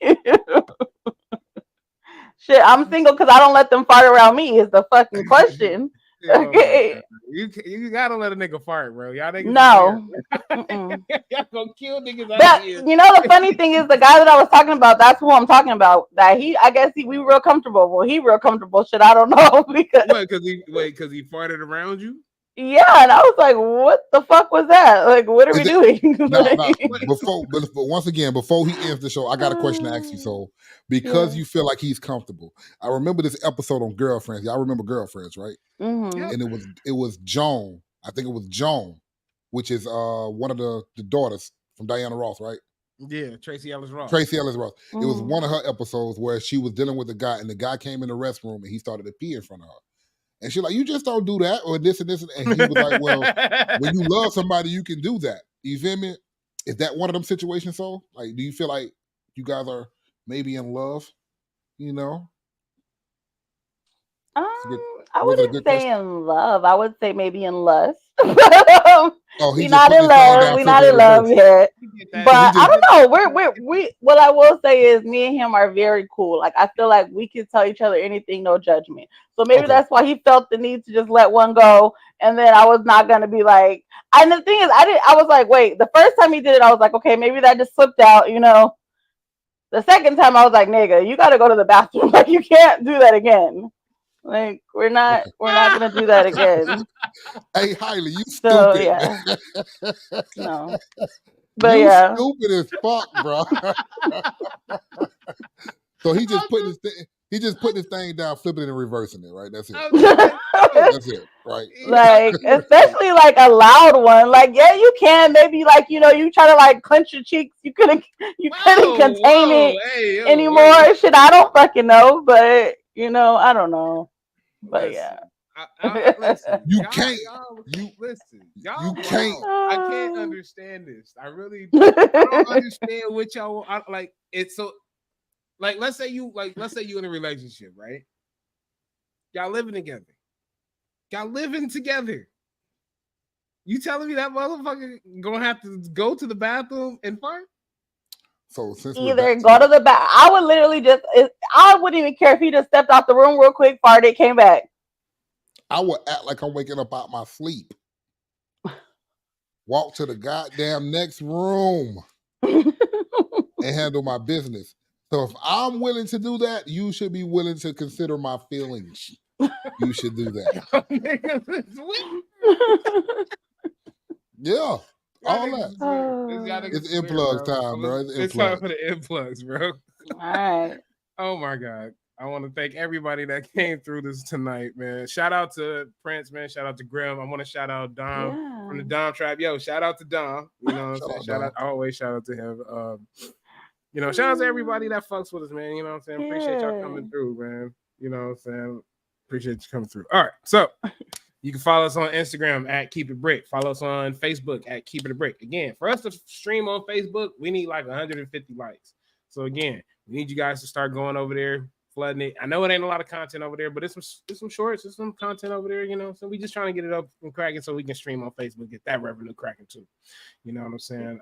Shit, I'm single because I don't let them fart around me is the fucking question. Okay. You gotta let a nigga fart, bro. Y'all niggas. No. Y'all gonna kill niggas out here. You know, the funny thing is the guy that I was talking about, that's who I'm talking about. That I guess we real comfortable. Well, he real comfortable. Shit, I don't know. Because he farted around you? Yeah, and I was like, what the fuck was that? Like, what are we doing? But once again, before he ends the show, I got a question to ask you. So, because you feel like he's comfortable, I remember this episode on Girlfriends. Y'all remember Girlfriends, right? Mm-hmm. And it was Joan. I think it was Joan, which is one of the daughters from Diana Ross, right? Yeah, Tracy Ellis Ross. Mm-hmm. It was one of her episodes where she was dealing with a guy, and the guy came in the restroom and he started to pee in front of her. And she's like, you just don't do that, or this and this. And he was like, well, when you love somebody, you can do that. You feel me? Is that one of them situations? So, like, do you feel like you guys are maybe in love? You know, I was it a wouldn't good say question? in love. I would say maybe in lust. Oh, he We just not putting in his thing love. down, We not flipping in in love reverse. yet. You get But So he that. I just don't know. We what I will say is me and him are very cool. Like I feel like we can tell each other anything, no judgment. So maybe okay. that's why he felt the need to just let one go. And then I was not gonna be like, and the thing is, I was like, wait, the first time he did it, I was like, okay, maybe that just slipped out, you know. The second time I was like, nigga, you gotta go to the bathroom. Like you can't do that again. Like Okay. we're not gonna do that again. Hey, Hailey, you So stupid. yeah, no. But You yeah. stupid as fuck, bro. So he just putting his he just putting his thing down, flipping it and reversing it, right? That's it. I'm just like, bro, That's it, right? Like listen, especially like a loud one. Like yeah, you can maybe like you try to like clench your cheeks. You couldn't contain whoa, it hey, yo, wait, anymore. Shit, I don't fucking know, but I don't know. But listen. yeah. Listen, You y'all, can't y'all, you listen, you y'all can't wild. I can't understand this. I don't understand what y'all like. It's so like let's say you in a relationship, right? Y'all living together. Y'all living together. You telling me that motherfucker gonna have to go to the bathroom and fart? so since we're Either back to go to that, the back. I would literally I wouldn't even care if he just stepped out the room real quick, farted, came back. I would act like I'm waking up out my sleep. Walk to the goddamn next room and handle my business. So if I'm willing to do that, you should be willing to consider my feelings. You should do that. Niggas is weird. Yeah. Y'all All niggas that. is weird. Y'all niggas It's is weird, influx bro. time, bro. It's It's time influx. for the influx, bro. All right. Oh my god. I want to thank everybody that came through this tonight, man. Shout out to Prince, man. Shout out to Grim. I want to shout out Dom from the Yeah. Dom Tribe. Yo, shout out to Dom. You know what I'm Shout saying? out, Shout Dom. out, I always shout out to him. Shout out to everybody that fucks with us, man. You know what I'm saying? Appreciate y'all coming Yeah. through, man. You know what I'm saying? Appreciate you coming through. All right. So you can follow us on Instagram at Keep It Brick. Follow us on Facebook at Keep It a Brick. Again, for us to stream on Facebook, we need like 150 likes. So again, we need you guys to start going over there, flooding it. I know it ain't a lot of content over there, but it's some shorts, there's some content over there, you know. So we just trying to get it up and cracking so we can stream on Facebook, get that revenue cracking too. You know what I'm saying?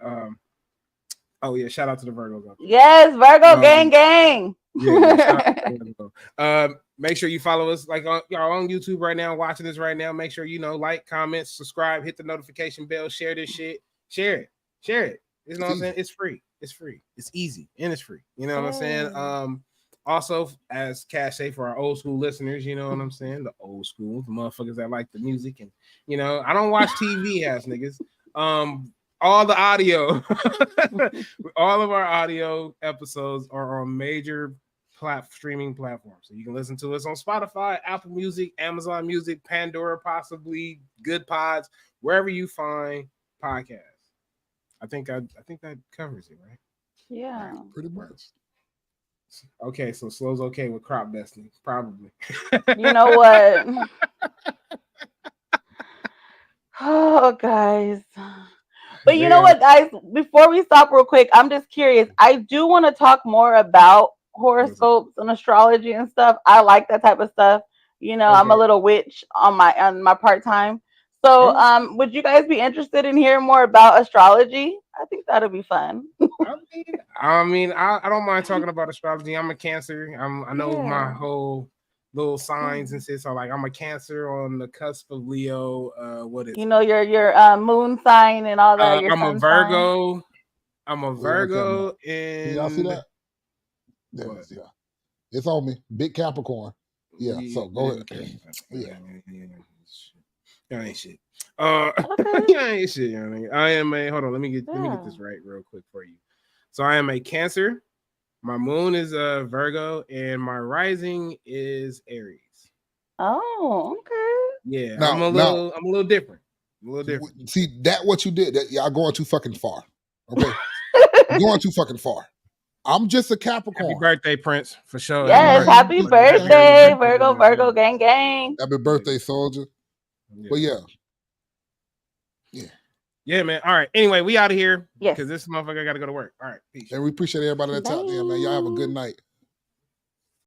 Oh yeah, shout out to the Virgos out there. Yes, Virgo gang gang. Yeah, shout out to the Virgos. Make sure you follow us like y'all on YouTube right now, watching this right now. Make sure like, comment, subscribe, hit the notification bell, share this shit, share it. You know what I'm saying? It's free. It's free. It's easy and it's free. You know what I'm saying? Also, as Cash say for our old school listeners, you know what I'm saying? The old school, the motherfuckers that like the music, and I don't watch TV ass niggas. All the audio, all of our audio episodes are on major streaming platforms. So you can listen to us on Spotify, Apple Music, Amazon Music, Pandora, possibly Good Pods, wherever you find podcasts. I think that covers it, right? Yeah. Right, pretty much. Okay, so Slow's okay with Crop Destiny, probably. You know what? Oh, guys. But you know what, guys? Before we stop real quick, I'm just curious. I do want to talk more about horoscopes and astrology and stuff. I like that type of stuff. I'm a little witch on my part-time. So, would you guys be interested in hearing more about astrology? I think that'll be fun. I don't mind talking about astrology. I'm a Cancer. I know my Yeah. whole little signs and shit. So like I'm a Cancer on the cusp of Leo. What is Your moon sign and all that. Your I'm a sun sign. Virgo. I'm a Wait, what's that Virgo, now? Can y'all see and that? Yeah. It's on me. Big Capricorn. Yeah. So go ahead. Yeah. Y'all ain't shit. Okay. Y'all ain't shit. Y'all ain't. I am a. Hold on. Let me get this right real quick for you. So I am a Cancer. My moon is Virgo, and my rising is Aries. Oh, okay. Yeah, Now, I'm a little different. see that what you did? That y'all going too fucking far. Okay, you're going too fucking far. I'm just a Capricorn. Happy birthday, Prince, for sure. Yes, happy birthday, Virgo, gang, gang. Happy birthday, soldier. Yeah. But yeah. Yeah, man. All right. Anyway, we out of here. Yes. Because this motherfucker got to go to work. All right. Peace. And we appreciate everybody that tapped in, man. Y'all have a good night.